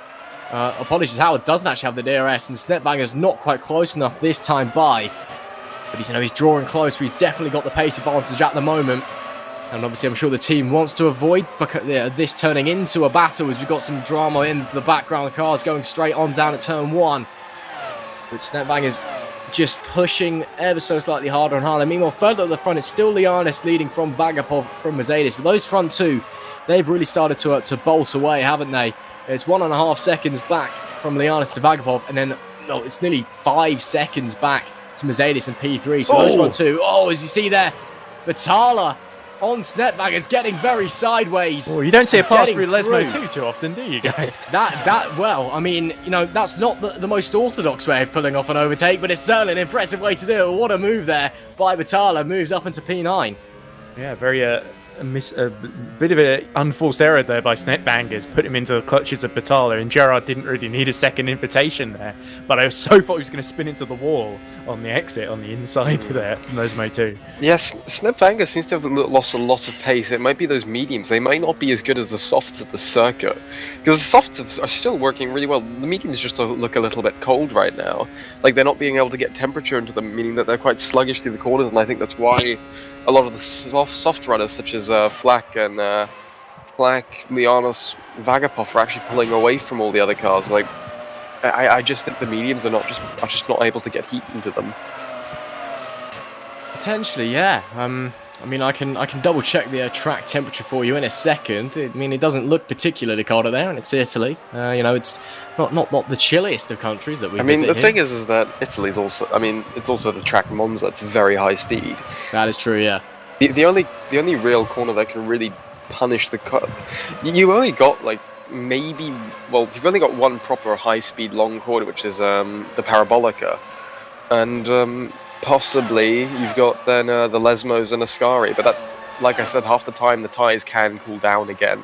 Apologies, Howard doesn't actually have the DRS, and Snetvanger's not quite close enough this time by. But he's drawing closer. He's definitely got the pace advantage at the moment. And obviously, I'm sure the team wants to avoid this turning into a battle, as we've got some drama in the background. The cars going straight on down at turn 1. But Snetvanger's just pushing ever so slightly harder and harder. Meanwhile, further at the front, it's still Lianis leading from Vagapov from Mercedes. But those front two, they've really started to bolt away, haven't they? It's 1.5 seconds back from Lianis to Vagapov, and then it's nearly 5 seconds back to Mercedes and P3. So those front two, as you see there, Vitala on Snetvanger's getting very sideways. You don't see a pass through Lesmo too often, do you guys? Well, I mean, that's not the most orthodox way of pulling off an overtake, but it's certainly an impressive way to do it. What a move there by Vitala, moves up into P9. Yeah, very a bit of an unforced error there by Snetvanger's, put him into the clutches of Batala, and Gerard didn't really need a second invitation there, but I so thought he was going to spin into the wall on the exit on the inside there, Lesmo too. Yes, Snetvanger seems to have lost a lot of pace. It might be those mediums. They might not be as good as the softs at the circuit, because the softs are still working really well. The mediums just look a little bit cold right now, like they're not being able to get temperature into them, meaning that they're quite sluggish through the corners, and I think that's why a lot of the soft runners, such as Flack, Lianos, Vagapov, are actually pulling away from all the other cars. Like, I just think the mediums are just not able to get heat into them. Potentially, yeah. I mean, I can double check the track temperature for you in a second. I mean, it doesn't look particularly cold there, and it's Italy. It's not the chilliest of countries that we visit. I mean, the thing is that Italy's also. I mean, it's also the track Monza. It's very high speed. That is true, yeah. The only real corner that can really punish the cut. You only got like maybe. Well, you've only got one proper high speed long corner, which is the Parabolica, and possibly you've got then the Lesmos and Ascari, but that, like I said, half the time the tyres can cool down again,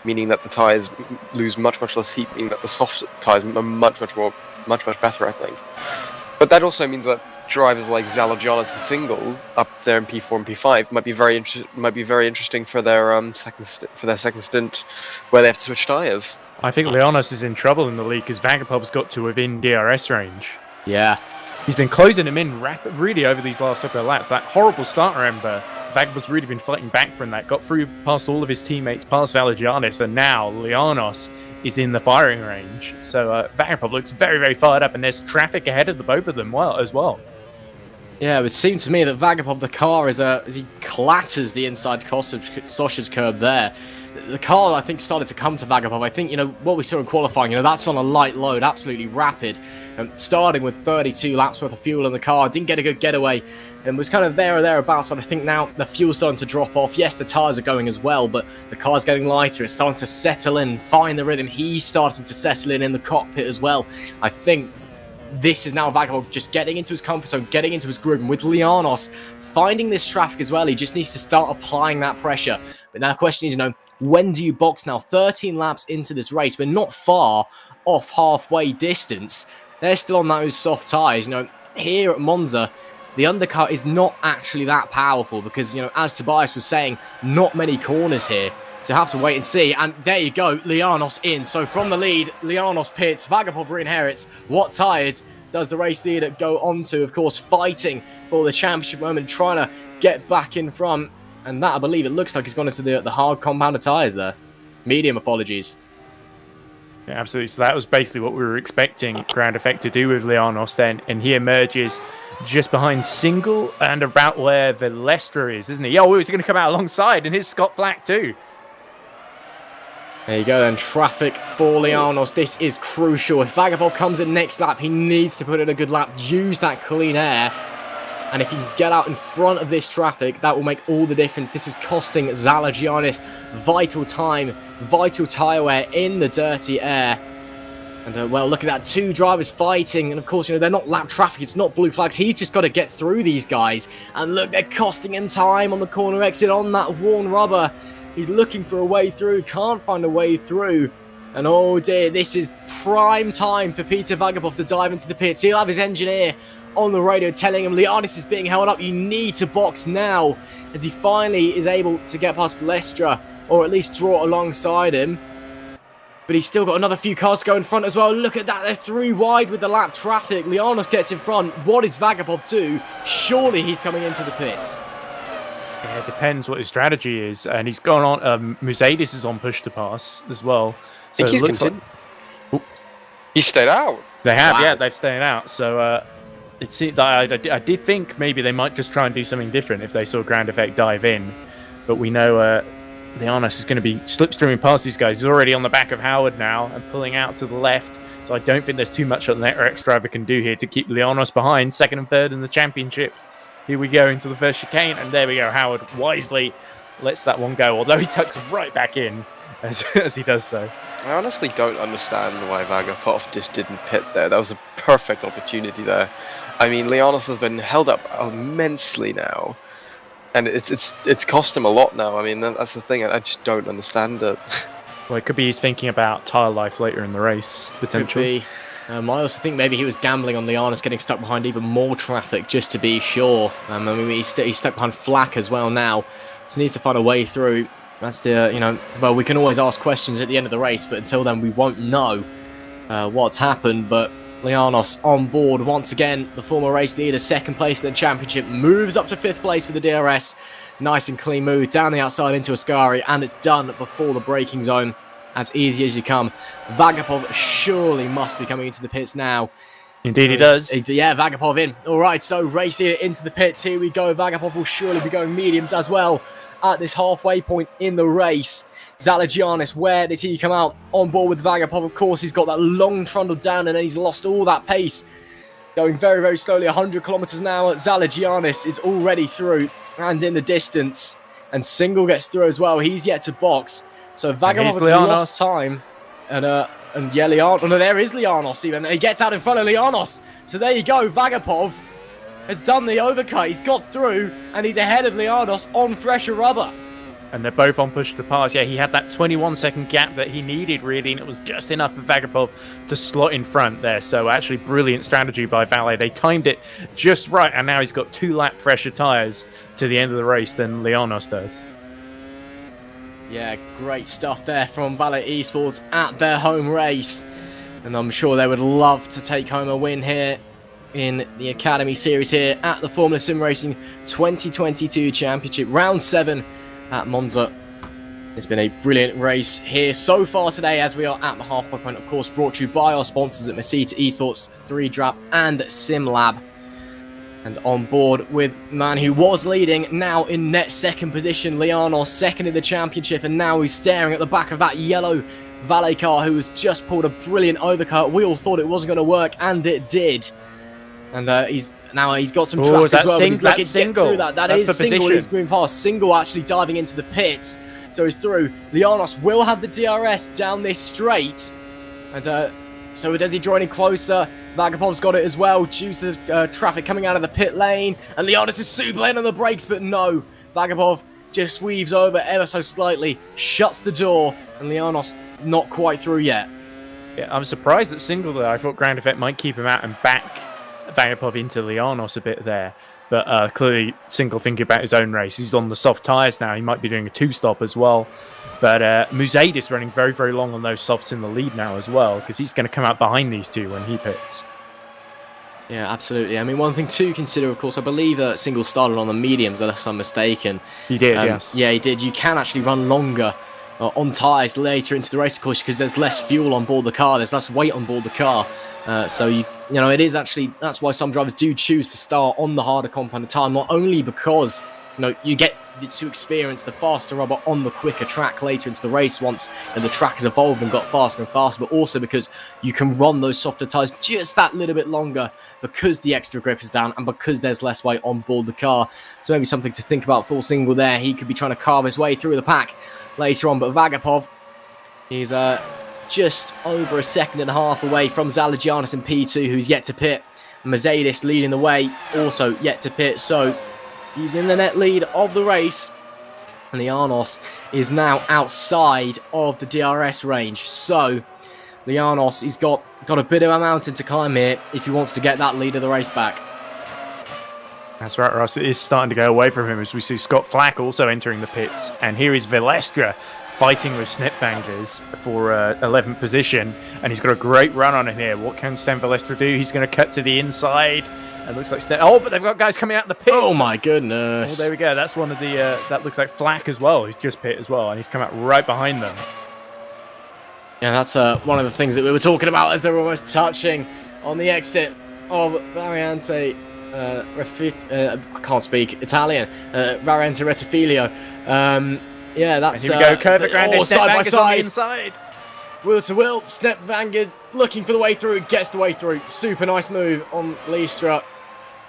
meaning that the tyres lose much less heat, meaning that the soft tyres are much better, I think. But that also means that drivers like Zalagianis and Single up there in P4 and P5 might be very interesting for their second stint, where they have to switch tyres. I think Lianos is in trouble in the league because Vagapov's got to within DRS range. Yeah. He's been closing him in really over these last couple of laps. That horrible start, remember, Vagapov's really been fighting back from that. Got through past all of his teammates, past Zalagianis, and now Lianos is in the firing range. So Vagapov looks very fired up, and there's traffic ahead of the both of them as well. Yeah, it would seem to me that Vagapov, the car, as he clatters the inside sausage curb there. The car, I think, started to come to Vagapov. I think, what we saw in qualifying, that's on a light load, absolutely rapid. Starting with 32 laps worth of fuel in the car, didn't get a good getaway, and was kind of there or thereabouts, but I think now the fuel's starting to drop off. Yes, the tyres are going as well, but the car's getting lighter. It's starting to settle in, find the rhythm. He's starting to settle in the cockpit as well. I think this is now Vagapov just getting into his comfort zone, getting into his groove, and with Lianos finding this traffic as well, he just needs to start applying that pressure. But now the question is, when do you box now? 13 laps into this race, we're not far off halfway distance. They're still on those soft tyres. Here at Monza, the undercut is not actually that powerful because, as Tobias was saying, not many corners here. So you have to wait and see. And there you go, Lianos in. So from the lead, Lianos pits, Vagapov re-inherits. What tyres does the race leader go on to? Of course, fighting for the championship moment, trying to get back in front. And that, I believe, it looks like he's gone into the hard compounded tyres there. Medium, apologies. Yeah, absolutely. So that was basically what we were expecting Ground Effect to do with Lianos then. And he emerges just behind Single and about where Velestra is, isn't he? Oh, he's going to come out alongside, and here's Scott Flack too. There you go then, traffic for Lianos. This is crucial. If Vagapov comes in next lap, he needs to put in a good lap, use that clean air. And if he can get out in front of this traffic, that will make all the difference. This is costing Zalagianis vital time, vital tyre wear in the dirty air. And, well, look at that. Two drivers fighting. And, of course, they're not lap traffic. It's not blue flags. He's just got to get through these guys. And, look, they're costing him time on the corner exit on that worn rubber. He's looking for a way through. Can't find a way through. And, oh, dear, this is prime time for Peter Vagapov to dive into the pits. He'll have his engineer on the radio telling him Lianis is being held up. You need to box now. As he finally is able to get past Velestra, or at least draw alongside him. But he's still got another few cars to go in front as well. Look at that. They're 3 wide with the lap traffic. Lianos gets in front. What is Vagapov do? Surely he's coming into the pits. Yeah, it depends what his strategy is. And he's gone on. Musadis is on push to pass as well. So I think he's continued. He stayed out. They have, Wow. yeah, they've stayed out. So I did think maybe they might just try and do something different if they saw Ground Effect dive in. But we know Lianos is going to be slipstreaming past these guys. He's already on the back of Howard now and pulling out to the left. So I don't think there's too much that the X driver can do here to keep Lianos behind, second and third in the championship. Here we go into the first chicane, and there we go. Howard wisely lets that one go, although he tucks right back in as he does so. I honestly don't understand why Vagapov just didn't pit there. That was a perfect opportunity there. I mean, Lianos has been held up immensely now, and it's cost him a lot now. I mean, that's the thing. I just don't understand it. Well, it could be he's thinking about tyre life later in the race, potentially. Could be. I also think maybe he was gambling on Lianos getting stuck behind even more traffic just to be sure. I mean, he's stuck behind Flack as well now, so he needs to find a way through. That's the, well, we can always ask questions at the end of the race, but until then we won't know what's happened. But Lianos on board once again, the former race leader, second place in the championship, moves up to 5th place with the DRS. Nice and clean move down the outside into Ascari, and it's done before the braking zone. As easy as you come. Vagapov surely must be coming into the pits now. Indeed he does. Yeah, Vagapov in. Alright, so race here into the pits. Here we go. Vagapov will surely be going mediums as well at this halfway point in the race. Zalagianis, where does he come out? On board with Vagapov, of course. He's got that long trundle down and then he's lost all that pace. Going very, very slowly, 100 kilometers an hour. Zalagianis is already through and in the distance. And Single gets through as well. He's yet to box. So Vagapov has lost time, and yeah, Lianos. Oh, no, there is Lianos even. He gets out in front of Lianos. So there you go. Vagapov has done the overcut. He's got through, and he's ahead of Lianos on fresher rubber. and they're both on push to pass. Yeah, he had that 21-second gap that he needed, really, and it was just enough for Vagapov to slot in front there. So actually brilliant strategy by Valet. They timed it just right, and now he's got 2 lap fresher tyres to the end of the race than Lianos does. Yeah, great stuff there from Valet eSports at their home race. And I'm sure they would love to take home a win here in the Academy Series here at the Formula Sim Racing 2022 Championship, round 7 at Monza. It's been a brilliant race here so far today as we are at the halfway point. Of course, brought to you by our sponsors at Mesita eSports, 3Drap and SimLab. And on board with the man who was leading, now in net second position, Lianos, second in the championship, and now he's staring at the back of that yellow Valet car who has just pulled a brilliant overcut. We all thought it wasn't going to work, and it did. And he's got some traffic as well, but he's looking to get through that. That's is Single, he's moving past. Single actually diving into the pits, so he's through. Lianos will have the DRS down this straight, and so does he draw any closer? Vagapov's got it as well due to the traffic coming out of the pit lane. And Lianos is super late on the brakes, but no. Vagapov just weaves over ever so slightly, shuts the door, and Lianos not quite through yet. Yeah, I'm surprised that Single there. I thought ground effect might keep him out and back Vagapov into Lianos a bit there. But clearly Single thinking about his own race. He's on the soft tyres now. He might be doing a 2-stop as well. But Musaidis running very, very long on those softs in the lead now as well, because he's going to come out behind these two when he pits. Yeah, absolutely. I mean, one thing to consider, of course, I believe Single started on the mediums, unless I'm mistaken. He did, yes. Yeah, he did. You can actually run longer on tyres later into the race, of course, because there's less fuel on board the car. There's less weight on board the car. So, you know, it is actually, that's why some drivers do choose to start on the harder compound tyre, not only because, you know, you get to experience the faster rubber on the quicker track later into the race once the track has evolved and got faster and faster, but also because you can run those softer tyres just that little bit longer because the extra grip is down and because there's less weight on board the car. So maybe something to think about for Single there. He could be trying to carve his way through the pack later on, but Vagapov is just over a second and a half away from Zalagianis in P2, who's yet to pit. Mercedes leading the way, also yet to pit, so he's in the net lead of the race, and Lianos is now outside of the DRS range. So Lianos, he's got a bit of a mountain to climb here if he wants to get that lead of the race back. That's right, Ross. It is starting to go away from him as we see Scott Flack also entering the pits, and here is Velestra fighting with Snipvangers for 11th position, and he's got a great run on it here. What can Stan Velestra do? He's going to cut to the inside. It looks like but they've got guys coming out in the pits. Oh my goodness! Oh, there we go. That's one of the. That looks like Flack as well. He's just pit as well, and he's come out right behind them. Yeah, that's one of the things that we were talking about as they were almost touching on the exit of Variante. I can't speak Italian. Variante Rettifilio. Yeah, that's. And here we go. Curve Grande. Side by side. On the inside. Wheel to wheel, Snipvangers looking for the way through, gets the way through. Super nice move on Leistra.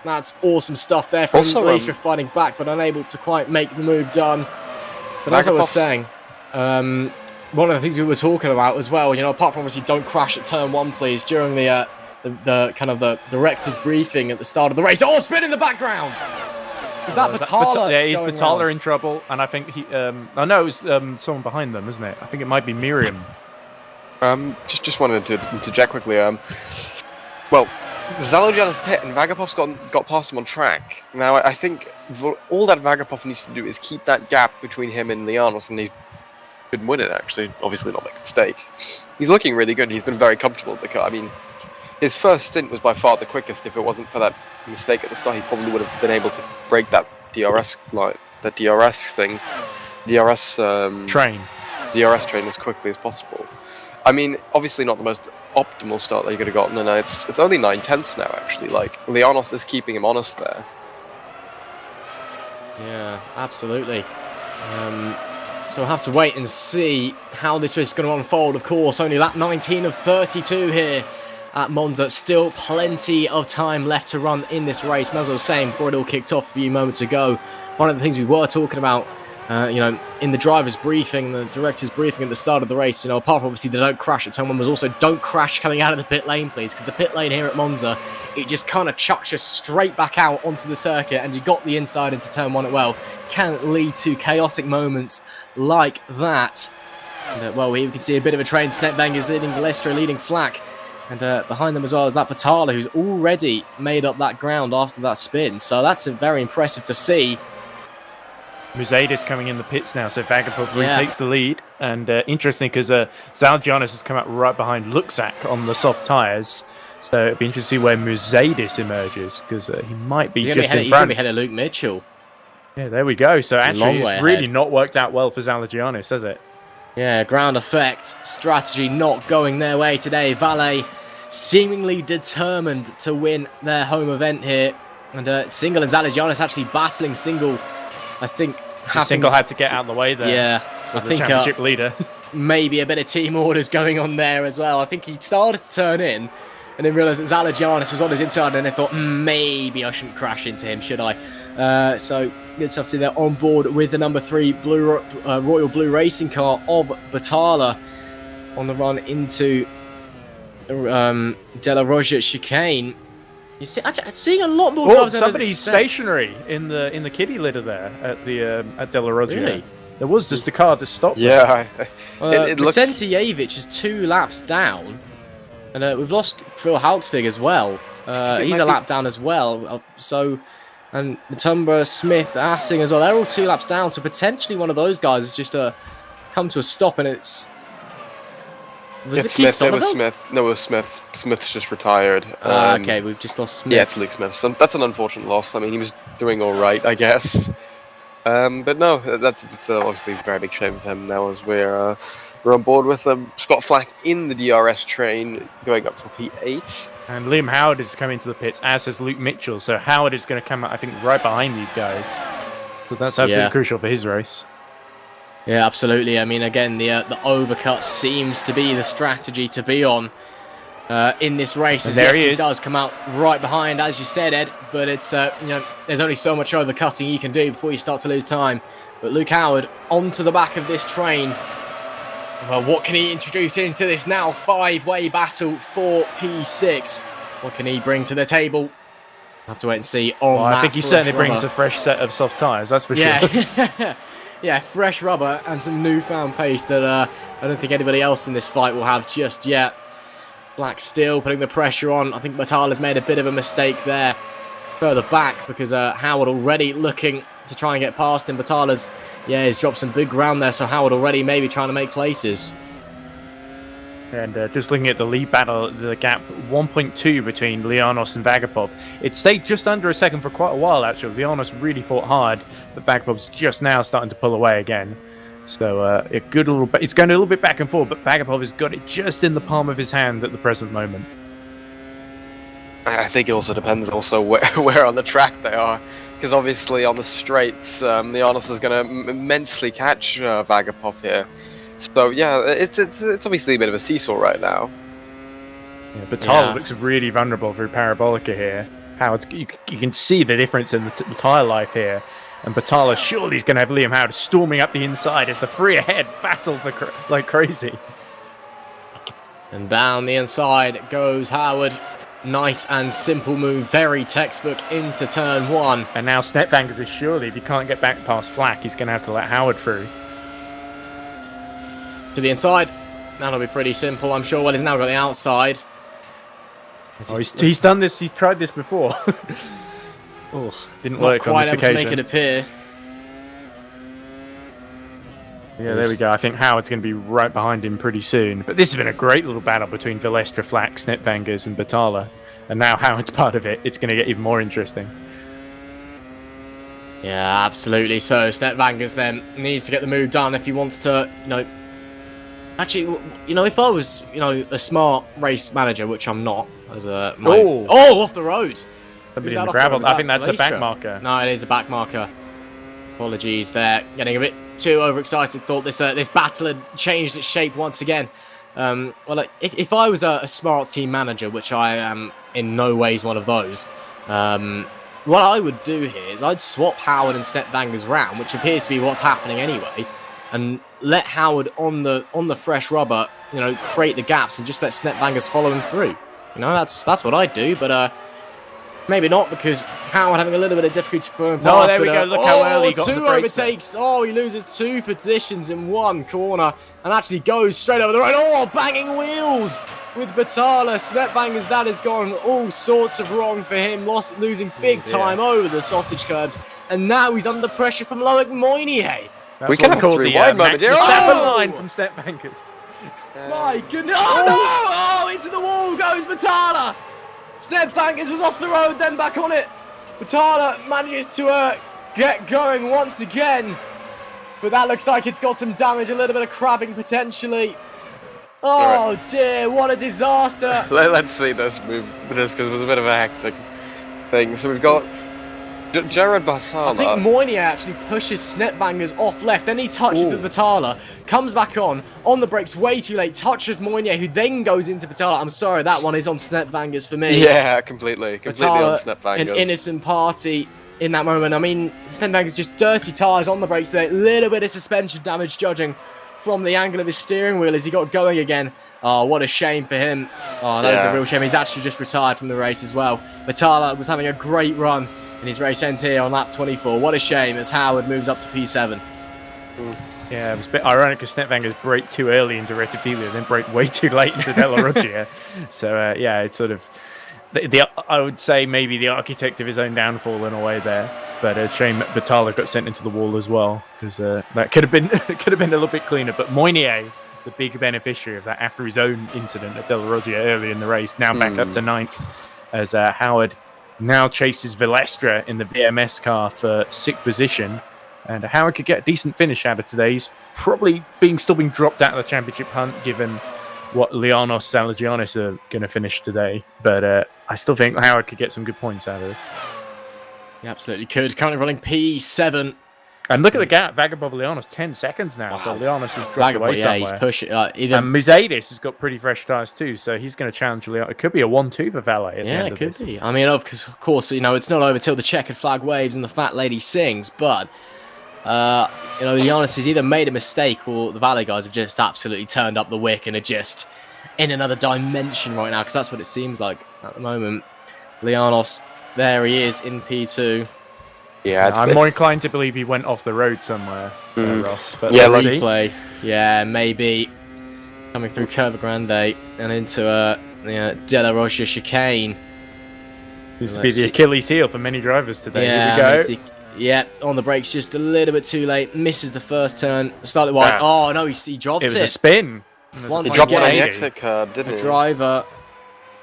That's awesome stuff there from Leistra fighting back, but unable to quite make the move done. But as I was saying, one of the things we were talking about as well, you know, apart from obviously don't crash at turn 1, please, during the kind of the director's briefing at the start of the race. Oh, spin in the background! Is that Batala? Yeah, he's Batala in trouble, and I think he. Oh no, it was someone behind them, isn't it? I think it might be Miriam. Just wanted to interject quickly. Well, Zalogian's pit and Vagapov's got past him on track. Now, I think all that Vagapov needs to do is keep that gap between him and Lianos, and he could win it, actually. Obviously not make a mistake. He's looking really good. He's been very comfortable with the car. I mean, his first stint was by far the quickest. If it wasn't for that mistake at the start, he probably would have been able to break that DRS line, that DRS thing, DRS train as quickly as possible. I mean, obviously not the most optimal start that he could have gotten, and it's only 9/10 now, actually. Like, Lianos is keeping him honest there. Yeah, absolutely. So we'll have to wait and see how this is going to unfold. Of course, only lap 19 of 32 here at Monza. Still plenty of time left to run in this race. And as I was saying before it all kicked off a few moments ago, one of the things we were talking about in the driver's briefing, the director's briefing at the start of the race, apart from obviously they don't crash at turn 1, was also don't crash coming out of the pit lane, please, because the pit lane here at Monza, it just kind of chucks you straight back out onto the circuit, and you got the inside into turn 1 as well. Can lead to chaotic moments like that. And, well, here we can see a bit of a train. Snetvanger's leading Valestra, leading Flack. And behind them as well is that Patala, who's already made up that ground after that spin. So that's very impressive to see. Mercedes coming in the pits now, so Vagapov retakes the lead. And interesting because Zalgianis has come out right behind Luxak on the soft tyres. So it'd be interesting to see where Mercedes emerges, because he might be just in front. He's going to be ahead of Luke Mitchell. Yeah, there we go. So actually, it's really not worked out well for Zalgianis, has it? Yeah, ground effect strategy not going their way today. Valet seemingly determined to win their home event here. And Single and Zalgianis actually battling Single, I think. Single had to get out of the way there. Yeah, I think championship leader. Maybe a bit of team orders going on there as well. I think he started to turn in and then realised that Zalgianis was on his inside, and they thought, maybe I shouldn't crash into him, should I? So good stuff to see they're on board with the number 3 Royal Blue Racing car of Batala on the run into De La Roja chicane. You see, actually, seeing a lot more drivers. Somebody's stationary in the kiddie litter there at De La Roja. Really? There was just a car that stopped. Yeah, it looks. Vicentijevic is 2 laps down, and we've lost Phil Hauksvig as well. He's a lap down as well. And Matumba, Smith, Assing as well. They're all 2 laps down. So potentially one of those guys has just come to a stop, and it's. Was it Smith? It was Smith. No, it was Smith. Smith's just retired. Okay, we've just lost Smith. Yeah, it's Luke Smith. So that's an unfortunate loss. I mean, he was doing all right, I guess. But no, that's obviously a very big shame for him now, as we're on board with Scott Flack in the DRS train, going up to P8. And Liam Howard is coming to the pits, as is Luke Mitchell. So Howard is going to come, I think, right behind these guys. So that's absolutely crucial for his race. Yeah, absolutely. I mean, again, the overcut seems to be the strategy to be on in this race. As there he does come out right behind, as you said, Ed. But it's there's only so much overcutting you can do before you start to lose time. But Luke Howard onto the back of this train. Well, what can he introduce into this now 5-way battle for P6? What can he bring to the table? Have to wait and see. I think he certainly brings a fresh set of soft tyres. That's for sure. Yeah, fresh rubber and some newfound pace that I don't think anybody else in this fight will have just yet. Black still putting the pressure on. I think Batala's made a bit of a mistake there further back, because Howard already looking to try and get past him. Batala's, he's dropped some big ground there, so Howard already maybe trying to make places. And just looking at the lead battle, the gap 1.2 between Lianos and Vagapov. It stayed just under a second for quite a while, actually. Lianos really fought hard, but Vagapov's just now starting to pull away again. So a good little bit. It's going a little bit back and forth, but Vagapov has got it just in the palm of his hand at the present moment. I think it also depends where on the track they are, because obviously on the straights, Lianos is going to immensely catch Vagapov here. So yeah, it's obviously a bit of a seesaw right now. Yeah, Batala looks really vulnerable through Parabolica here. Howard, you can see the difference in the tyre life here. And Batala surely is going to have Liam Howard storming up the inside as the three ahead battle like crazy. And down the inside goes Howard. Nice and simple move, very textbook into turn 1. And now Snetvanger is surely, if he can't get back past Flack, he's going to have to let Howard through. To the inside. That'll be pretty simple, I'm sure. Well, he's now got the outside. He's done this, he's tried this before. Didn't work on this occasion. Not quite able to make it appear. Yeah, there we go. I think Howard's going to be right behind him pretty soon. But this has been a great little battle between Valestra, Flack, Snetvangers and Batala. And now Howard's part of it. It's going to get even more interesting. Yeah, absolutely. So Snetvangers then needs to get the move done if he wants to, Actually, if I was, a smart race manager, which I'm not, as a... off the road! Somebody in the gravel. I think that's a back marker. No, it is a back marker. Apologies there. Getting a bit too overexcited. Thought this battle had changed its shape once again. If I was a smart team manager, which I am in no ways one of those, what I would do here is I'd swap Howard and Snepvangers round, which appears to be what's happening anyway, and let Howard on the fresh rubber, you know, create the gaps and just let Snepvangers follow him through. You know, that's what I'd do, but maybe not, because Howard having a little bit of difficulty going past. No, there we go. Look how early he got the two brakes overtakes. Oh, he loses 2 positions in one corner and actually goes straight over the road. Oh, banging wheels with Batala. Snepvangers, that has gone all sorts of wrong for him. Losing big time over the sausage curbs. And now he's under pressure from Loic Moynier. That's we what can call have the 3 wide moment Max here. Verstappen Oh! line from Snepvangers. My goodness. Oh, no! Oh, into the wall goes Batala. Snepvangers was off the road, then back on it. Batala manages to get going once again. But that looks like it's got some damage, a little bit of crabbing potentially. Oh dear, what a disaster. Let's see this move, because it was a bit of a hectic thing. So we've got Jared Batala. I think Moynier actually pushes Snepvangers off left, then he touches with Batala, comes back on the brakes way too late, touches Moynier, who then goes into Batala. I'm sorry, that one is on Snepvangers for me. Yeah, completely on Batala, Snepvangers. an innocent party in that moment. I mean, Snepvangers just dirty tyres on the brakes there, a little bit of suspension damage judging from the angle of his steering wheel as he got going again. Oh, what a shame for him. Oh, that is a real shame. He's actually just retired from the race as well. Batala was having a great run in his race ends here on lap 24. What a shame as Howard moves up to P7. Yeah, it was a bit ironic because Snepvangers brake too early into Retifilia, then brake way too late into Della Ruggia. So, yeah, it's sort of... I would say maybe the architect of his own downfall in a way there. But a shame that Batala got sent into the wall as well, because that could have been a little bit cleaner. But Moynier, the big beneficiary of that after his own incident at Della Ruggia early in the race, now back up to 9th as Howard now chases Velestra in the VMS car for 6th position. And Howard could get a decent finish out of today. He's probably still being dropped out of the championship hunt given what Lianos Salagianis are going to finish today. But I still think Howard could get some good points out of this. He absolutely could. Currently running P7. And look at the gap. Vagabond Lianos, 10 seconds now. Wow. So Lianos has dropped away somewhere. He's pushing. And Musadis has got pretty fresh tyres too, so he's going to challenge Lianos. It could be a 1-2 for Valet at the end of this. Yeah, it could be. I mean, of course, you know, it's not over till the checkered flag waves and the fat lady sings, but, you know, Lianos has either made a mistake or the Valet guys have just absolutely turned up the wick and are just in another dimension right now, because that's what it seems like at the moment. Lianos, there he is in P2. Yeah, I'm more inclined to believe he went off the road somewhere, Ross. But yeah, let's replay. Yeah, maybe coming through Curva Grande and into Della Rocha chicane. This would be the Achilles heel for many drivers today. Yeah, Here we go. On the brakes just a little bit too late. Misses the first turn. Slightly wide. Oh no, he drops it. It was a spin. Once he dropped it on again, the exit curb, didn't a he? driver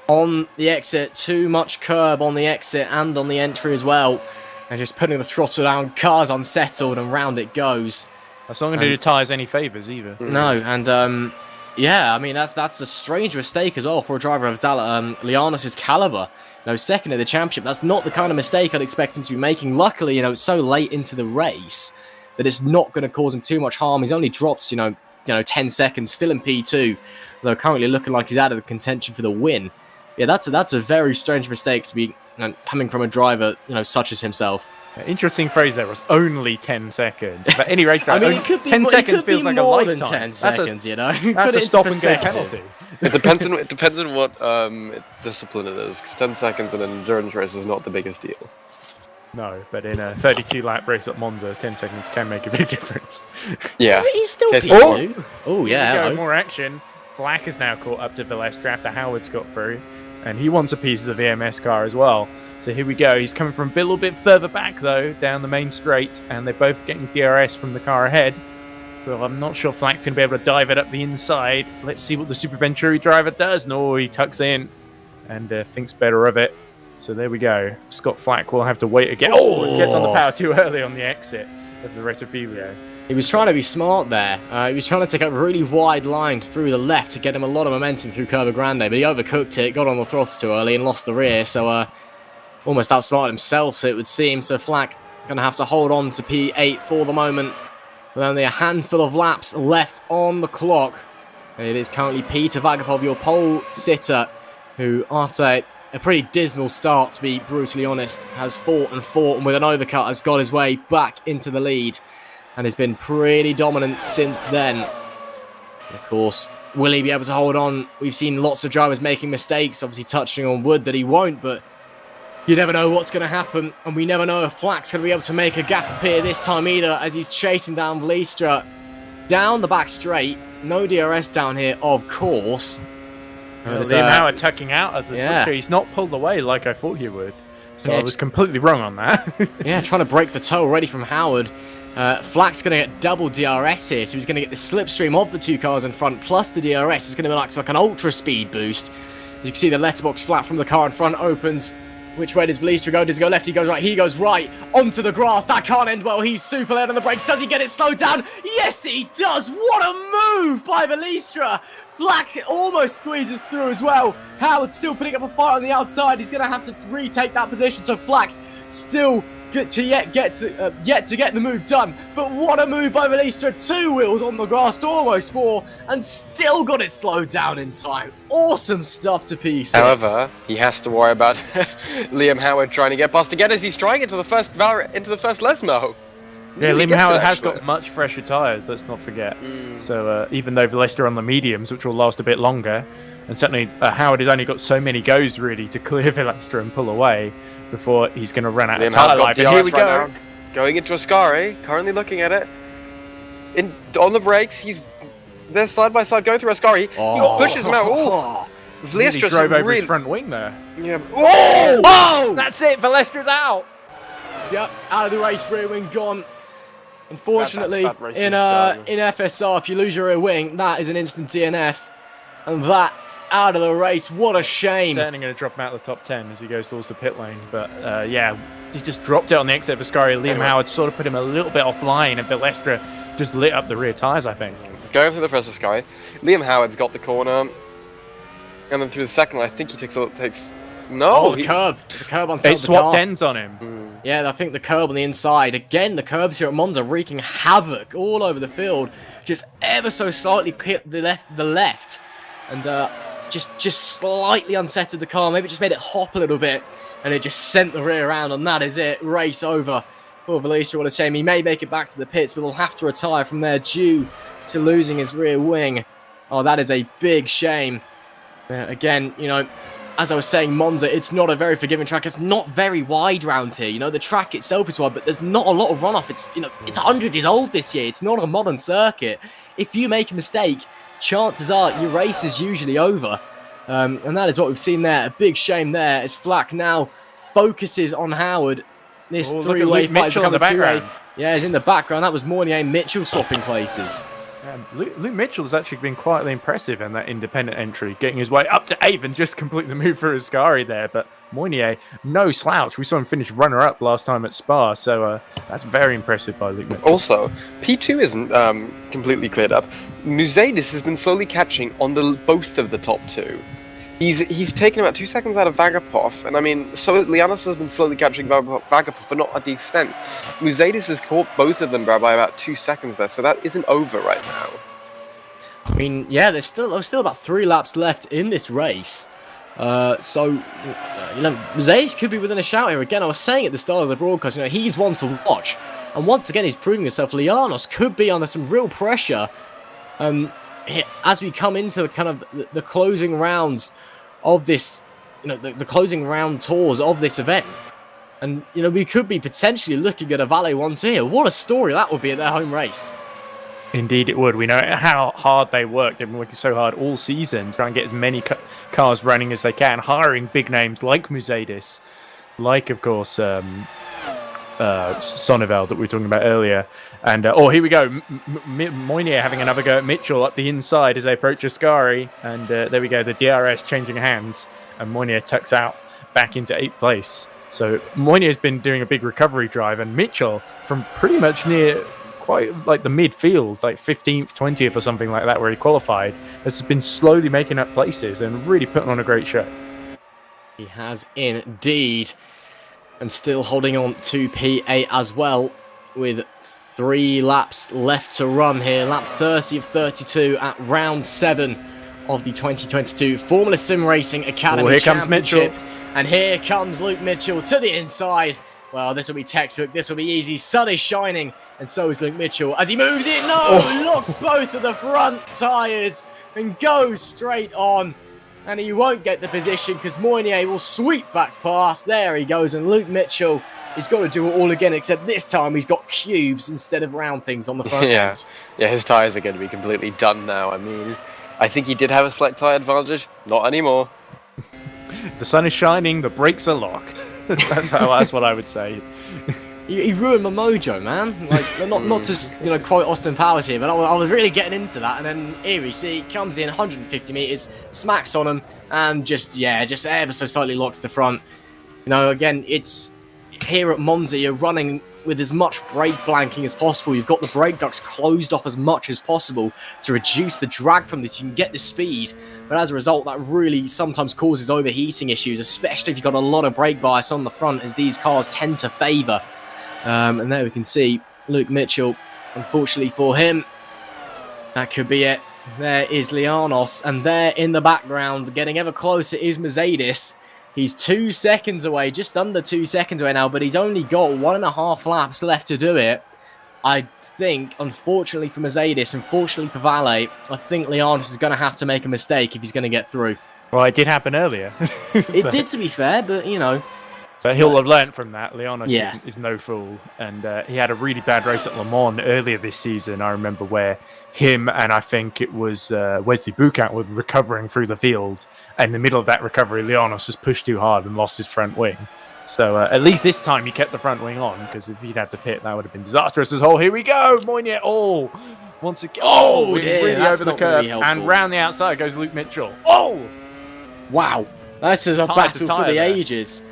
on the exit. Too much curb on the exit and on the entry as well. And just putting the throttle down, car's unsettled, and round it goes. That's not going to do tyres any favours either. No, and yeah, I mean that's a strange mistake as well for a driver of Lianos' caliber. You know, second in the championship. That's not the kind of mistake I'd expect him to be making. Luckily, you know, it's so late into the race that it's not going to cause him too much harm. He's only dropped, you know, 10 seconds, still in P2, though currently looking like he's out of the contention for the win. Yeah, that's a very strange mistake to be coming from a driver, you know, such as himself. Interesting phrase there was only 10 seconds. But any race driver, I mean, it could be 10 more, seconds feels like a more lifetime. than 10 seconds, you know. That's a stop and go penalty. It depends on what discipline it is, because 10 seconds in an endurance race is not the biggest deal. No, but in a 32-lap race at Monza, 10 seconds can make a big difference. Yeah. He's still Yes, P2. Oh, yeah. Here we hello. go, more action. Flack is now caught up to Velestra after Howard's got through, and he wants a piece of the VMS car as well. So here we go. He's coming from a little bit further back, though, down the main straight, and they're both getting DRS from the car ahead. Well, I'm not sure Flack's going to be able to dive it up the inside. Let's see what the Super Venturi driver does. No, he tucks in and thinks better of it. So there we go. Scott Flack will have to wait again. Oh, he gets on the power too early on the exit of the Rettifilio. He was trying to be smart there. He was trying to take a really wide line through the left to get him a lot of momentum through Curva Grande, but he overcooked it, got on the throttle too early and lost the rear, so almost outsmarted himself, it would seem. So Flack going to have to hold on to P8 for the moment, with only a handful of laps left on the clock. It is currently Peter Vagapov, your pole sitter, who after a pretty dismal start, to be brutally honest. Has fought and with an overcut has got his way back into the lead and has been pretty dominant since then. Of course, will he be able to hold on? We've seen lots of drivers making mistakes, obviously touching on wood that he won't, but you never know what's going to happen, and we never know if Flack's going to be able to make a gap appear this time either, as he's chasing down Vlistra down the back straight. No DRS down here, of course. Liam Howard tucking out of the switcher. He's not pulled away like I thought he would. So I was completely wrong on that. Yeah, trying to break the toe already from Howard. Flack's going to get double DRS here, so he's going to get the slipstream of the two cars in front, plus the DRS. It's going to be like an ultra speed boost. You can see the letterbox flap from the car in front opens. Which way does Vlistra go? Does he go left? He goes right. He goes right onto the grass. That can't end well. He's super late on the brakes. Does he get it slowed down? Yes, he does. What a move by Vlistra. Flack almost squeezes through as well. Howard still putting up a fight on the outside. He's going to have to retake that position. So Flack still yet to get the move done. But what a move by Vlistra. 2 wheels on the grass to almost 4, and still got it slowed down in time. Awesome stuff to P6. However, he has to worry about Liam Howard trying to get past again as he's trying into the first Lesmo. Yeah, Liam Howard has got much fresher tyres, let's not forget. So even though Vlistra on the mediums, which will last a bit longer, and certainly Howard has only got so many goes really to clear Vlistra and pull away before he's going to run out of tyre life. And here we go. Now, going into Ascari, currently looking at it. On the brakes, they're side by side going through Ascari. He pushes him out. Oh, Vlistra drove over his front wing there. Yeah. Oh! That's it. Vlistra's out. Yep, out of the race, rear wing gone. Unfortunately, that race in FSR, if you lose your rear wing, that is an instant DNF, and that out of the race. What a shame. Certainly going to drop him out of the top 10 as he goes towards the pit lane. But yeah, he just dropped it on the exit of Ascari. Liam Howard sort of put him a little bit offline, and Vlistra just lit up the rear tyres, I think. Going through the first Ascari, Liam Howard's got the corner, and then through the second one, I think he takes the curb. The curb on the car. It swapped ends on him. Yeah, I think the curb on the inside. Again, the curbs here at Monza wreaking havoc all over the field. Just ever so slightly clipped the left. And just slightly unsettled the car. Maybe just made it hop a little bit. And it just sent the rear around. And that is it. Race over for Vlistra. What a shame. He may make it back to the pits, but he'll have to retire from there due to losing his rear wing. Oh, that is a big shame. Again, you know, as I was saying, Monza, it's not a very forgiving track. It's not very wide round here. You know, the track itself is wide, but there's not a lot of runoff. It's 100 years old this year. It's not a modern circuit. If you make a mistake, chances are your race is usually over. And that is what we've seen there. A big shame there as Flack now focuses on Howard. This three-way fight becoming a two-way. Yeah, he's in the background. That was Mournier and Mitchell swapping places. Luke Mitchell has actually been quietly impressive in that independent entry, getting his way up to 8th and just completely the move for Ascari there. But Mournier, no slouch. We saw him finish runner-up last time at Spa, so that's very impressive by Luke Mitchell. Also, P2 isn't completely cleared up. Musadis has been slowly catching on both of the top 2. He's taken about 2 seconds out of Vagapov, and I mean, so Lianos has been slowly catching Vagapov, but not at the extent. Musadis has caught both of them by about 2 seconds there, so that isn't over right now. I mean, yeah, there's still about 3 laps left in this race. So, you know, Musadis could be within a shout here. Again, I was saying at the start of the broadcast, you know, he's one to watch. And once again, he's proving himself. Lianos could be under some real pressure as we come into kind of the closing rounds of this, you know, the closing round tours of this event. And, you know, we could be potentially looking at a Valle 1-2 here. What a story that would be at their home race. Indeed it would. We know how hard they work. They've been working so hard all season to try and get as many cars running as they can, hiring big names like Musadis, like, of course, Sonnevel that we were talking about earlier. And, here we go. Mournier having another go at Mitchell up the inside as they approach Ascari. And there we go, the DRS changing hands. And Mournier tucks out back into 8th place. So Mournier's been doing a big recovery drive. And Mitchell, from pretty much near quite like the midfield, like 15th, 20th or something like that, where he qualified, has been slowly making up places and really putting on a great show. He has indeed. And still holding on to P8 as well, with 3 laps left to run here. Lap 30 of 32 at round 7 of the 2022 Formula SimRacing Academy Here comes Championship. Mitchell. And here comes Luke Mitchell to the inside. Well, this will be textbook. This will be easy. Sun is shining. And so is Luke Mitchell. As he moves it, locks both of the front tyres and goes straight on. And he won't get the position because Moynier will sweep back past. There he goes. And Luke Mitchell, he's got to do it all again, except this time he's got cubes instead of round things on the front end. Yeah, his tyres are going to be completely done now. I mean, I think he did have a slight tyre advantage. Not anymore. The sun is shining, the brakes are locked. That's what I would say. He ruined my mojo, man. Like, not to quote Austin Powers here, but I was really getting into that. And then here we see, comes in 150 metres, smacks on him, and just ever so slightly locks the front. Again, it's here at Monza, you're running with as much brake blanking as possible. You've got the brake ducts closed off as much as possible to reduce the drag from this. You can get the speed, but as a result, that really sometimes causes overheating issues, especially if you've got a lot of brake bias on the front, as these cars tend to favour. And there we can see Luke Mitchell. Unfortunately for him, that could be it. There is Lianos, and there in the background, getting ever closer, is Mercedes. He's 2 seconds away, just under 2 seconds away now, but he's only got 1.5 laps left to do it. I think, unfortunately for Mercedes, unfortunately for Valle, I think Lianos is going to have to make a mistake if he's going to get through. Well, it did happen earlier. It did, to be fair, but, But he'll have learnt from that. Lianos is no fool. And he had a really bad race at Le Mans earlier this season, I remember, where him and I think it was Wesley Bucat were recovering through the field. And in the middle of that recovery, Lianos just pushed too hard and lost his front wing. So at least this time he kept the front wing on, because if he'd had to pit, that would have been disastrous as whole. Here we go, Moynier. Once again. Really over the curve. Really, and round the outside goes Luke Mitchell. Wow. This is a battle for the ages.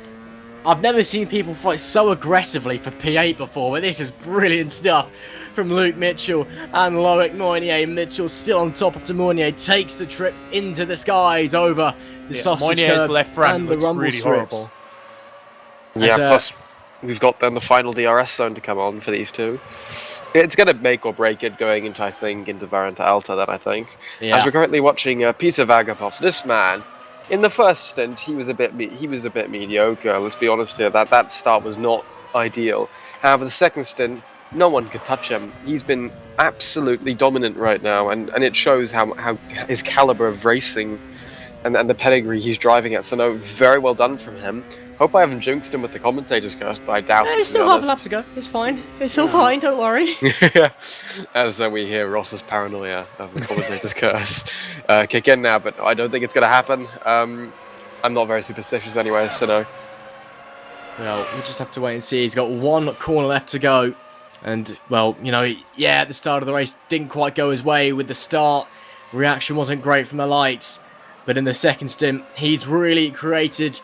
I've never seen people fight so aggressively for P8 before, but this is brilliant stuff from Luke Mitchell and Loic Moynier. Mitchell still on top after Moynier takes the trip into the skies over the sausage Moynier's curbs left front and the looks rumble really strips. horrible. Yeah, plus we've got then the final DRS zone to come on for these two. It's going to make or break it going into, I think, into Variante Alta then, I think. Yeah. As we're currently watching Peter Vagapov, this man, in the first stint, he was a bit mediocre. Let's be honest here. That start was not ideal. However, the second stint, no one could touch him. He's been absolutely dominant right now, and it shows how his caliber of racing and the pedigree he's driving at. So no, very well done from him. Hope I haven't jinxed him with the commentator's curse, but I doubt it. There's still half a lap to go. It's fine. It's all fine. Don't worry. As we hear Ross's paranoia of the commentator's curse kick in now, but I don't think it's going to happen. I'm not very superstitious anyway, so no. Well, we'll just have to wait and see. He's got one corner left to go. And, well, at the start of the race, didn't quite go his way with the start. Reaction wasn't great from the lights. But in the second stint, he's really created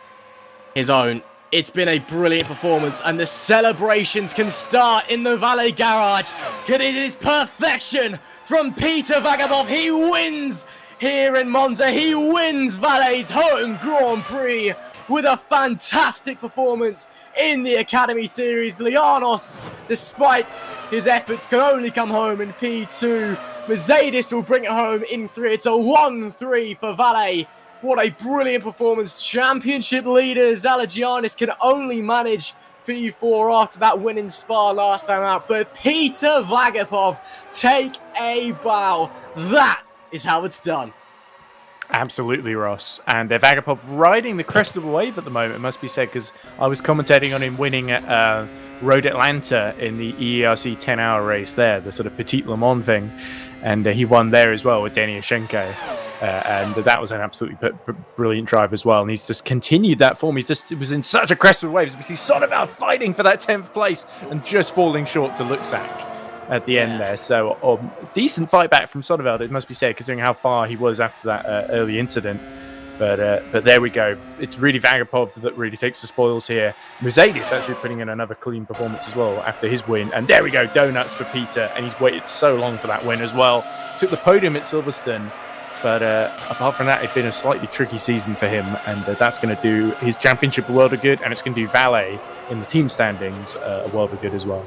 his own. It's been a brilliant performance, and the celebrations can start in the Valle garage. It is perfection from Peter Vagabov. He wins here in Monza. He wins Valle's home Grand Prix with a fantastic performance in the Academy Series. Lianos, despite his efforts, can only come home in P2. Mercedes will bring it home in 3. It's a 1-3 for Valle. What a brilliant performance. Championship leader Zalagianis can only manage P4 after that win in Spa last time out. But Peter Vagapov, take a bow. That is how it's done. Absolutely, Ross. And Vagapov riding the crest of a wave at the moment, it must be said, because I was commentating on him winning at Road Atlanta in the EERC 10-hour race there, the sort of Petit Le Mans thing. And he won there as well with Deniashenko. And that was an absolutely brilliant drive as well. And he's just continued that form. It was in such a crest of waves. We see Sonoval fighting for that 10th place and just falling short to Luxac at the end there. So decent fight back from Sonoval, it must be said, considering how far he was after that early incident. But there we go. It's really Vagapov that really takes the spoils here. Mercedes actually putting in another clean performance as well after his win. And there we go, donuts for Peter. And he's waited so long for that win as well. Took the podium at Silverstone. But apart from that, it's been a slightly tricky season for him. And that's going to do his championship a world of good. And it's going to do Valle in the team standings a world of good as well.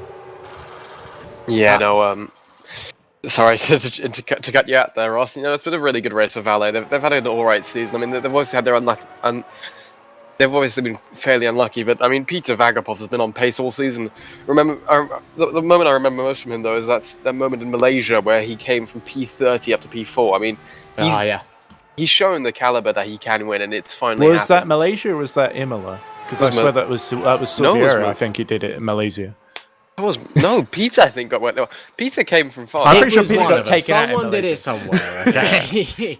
Yeah, no, sorry to cut you out there, Ross. It's been a really good race for Valle. They've had an all right season. I mean, they've always had their they've obviously been fairly unlucky, but I mean, Peter Vagapov has been on pace all season. The moment I remember most from him though is that moment in Malaysia where he came from P30 up to P4. I mean, he's shown the caliber that he can win, and it's finally Was that happened. Malaysia or was that Imola? Because I swear that was Silviera. I think he did it in Malaysia. No, Peter I think Peter came from far. I'm pretty sure Peter got taken out. Someone did it somewhere. Okay.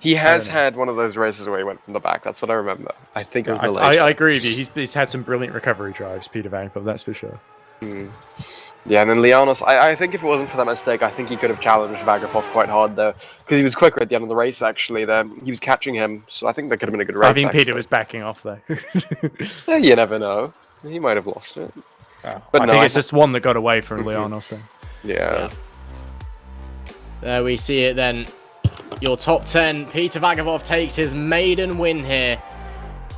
He has had one of those races where he went from the back. That's what I remember. I think it was Malaysia. I agree with you. He's had some brilliant recovery drives, Peter Vagapov, that's for sure. Yeah, and then Lianos, I think if it wasn't for that mistake, I think he could have challenged Vagapov quite hard there, because he was quicker at the end of the race, actually. There, he was catching him, so I think that could have been a good race. I think Peter was backing off, though. You never know. He might have lost it. Oh, But I no, think it's just one that got away from Lianos, then. Yeah. There we see it then. Your top 10. Peter Vagapov takes his maiden win here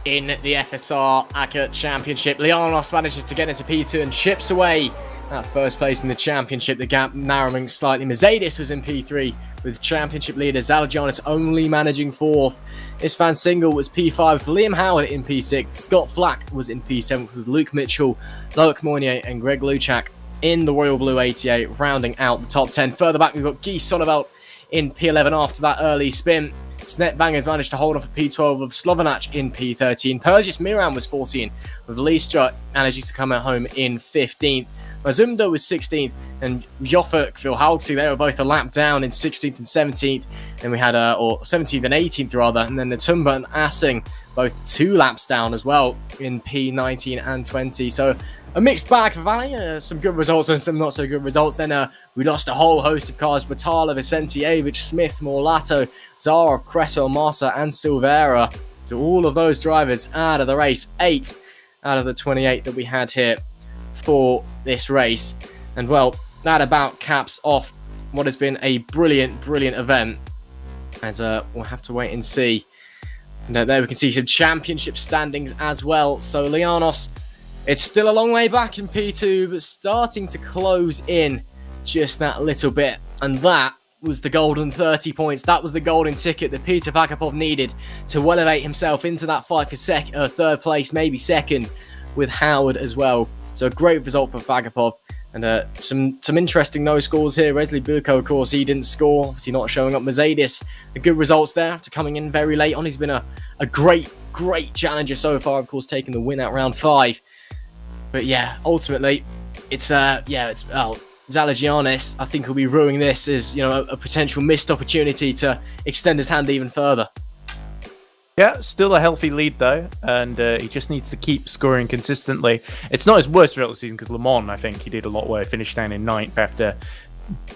in the FSR ACA Championship. Lianos manages to get into P2 and chips away at first place in the championship. The gap narrowing slightly. Mercedes was in P3 with championship leader Zalagianis only managing 4th. Isfan Single was P5 with Liam Howard in P6. Scott Flack was in P7 with Luke Mitchell, Loic Mournier and Greg Luchak in the Royal Blue 88, rounding out the top 10. Further back, we've got Guy Sonneveld in P11 after that early spin. Snet Bangers managed to hold off a P12 with Slovanac in P13. Perseus Miran was 14, with Leistra managing to come at home in 15th. Mazumdo was 16th, and Joffer Vilhalksi, they were both a lap down in 16th and 17th. Then we had, or 17th and 18th rather, and then the Tumba and Assing, both 2 laps down as well in P19 and 20. So a mixed bag for Valley, some good results and some not so good results. Then we lost a whole host of cars: Batala, Vicentievich, Smith, Morlato, Zara, Cresswell, Massa and Silvera. So all of those drivers out of the race, 8 out of the 28 that we had here for this race. And well, that about caps off what has been a brilliant event, and we'll have to wait and see. And there we can see some championship standings as well. So Lianos, it's still a long way back in P2, but starting to close in just that little bit, and that was the golden 30 points. That was the golden ticket that Peter Vagapov needed to elevate himself into that fight for third place, maybe second, with Howard as well. So a great result for Vagapov. And some interesting no scores here. Wesley Bucco, of course, he didn't score. Obviously not showing up. Mercedes, the good results there after coming in very late on. He's been a great challenger so far, of course, taking the win at round 5. But yeah, ultimately, it's Zalagianis, I think, will be ruining this as, you know, a potential missed opportunity to extend his hand even further. Yeah, still a healthy lead though, and he just needs to keep scoring consistently. It's not his worst result of the season, because Le Mans, I think he did a lot well. He finished down in 9th after,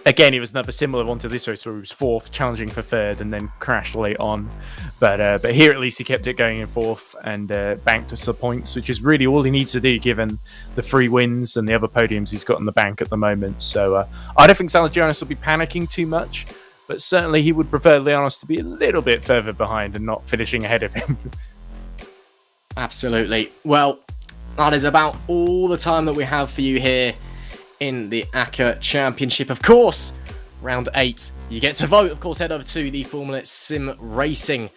again, it was another similar one to this race where he was 4th, challenging for 3rd, and then crashed late on. But here at least he kept it going in 4th and banked us the points, which is really all he needs to do given the 3 wins and the other podiums he's got in the bank at the moment. So I don't think Zalagianis will be panicking too much, but certainly he would prefer Lianos to be a little bit further behind and not finishing ahead of him. Absolutely. Well, that is about all the time that we have for you here in the ACA Championship. Of course, round 8, you get to vote. Of course, head over to the Formula SimRacing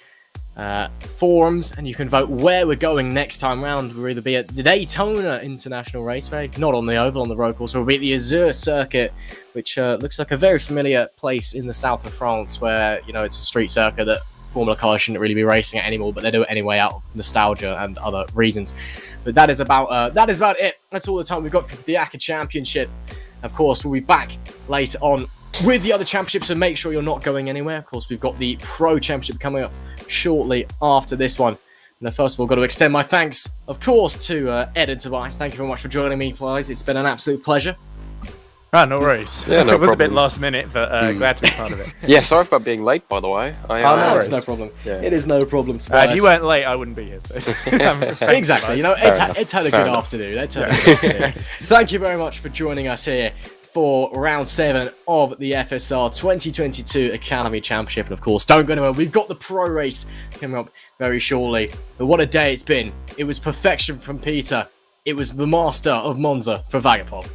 forums, and you can vote where we're going next time round. We'll either be at the Daytona International Raceway, not on the oval, on the road course, or we'll be at the Azur Circuit, which looks like a very familiar place in the south of France, where, you know, it's a street circuit that Formula cars shouldn't really be racing at anymore, but they do it anyway out of nostalgia and other reasons. But that is about it. That's all the time we've got for the ACA Championship. Of course, we'll be back later on with the other championships, so make sure you're not going anywhere. Of course, we've got the Pro Championship coming up shortly after this one. And first of all, got to extend my thanks, of course, to Ed and Tobias. Thank you very much for joining me, guys. It's been an absolute pleasure. Ah, no worries. Yeah, no it was problem. a bit last minute, but glad to be part of it. Yeah, sorry about being late, by the way. No, it's no problem. Yeah. It is no problem, Tobias. If you weren't late, I wouldn't be here. So. Exactly. You know, it's had a good afternoon. Thank you very much for joining us here for round 7 of the FSR 2022 Academy Championship. And of course, don't go anywhere. We've got the pro race coming up very shortly. But what a day it's been. It was perfection from Peter. It was the master of Monza for Vagapov.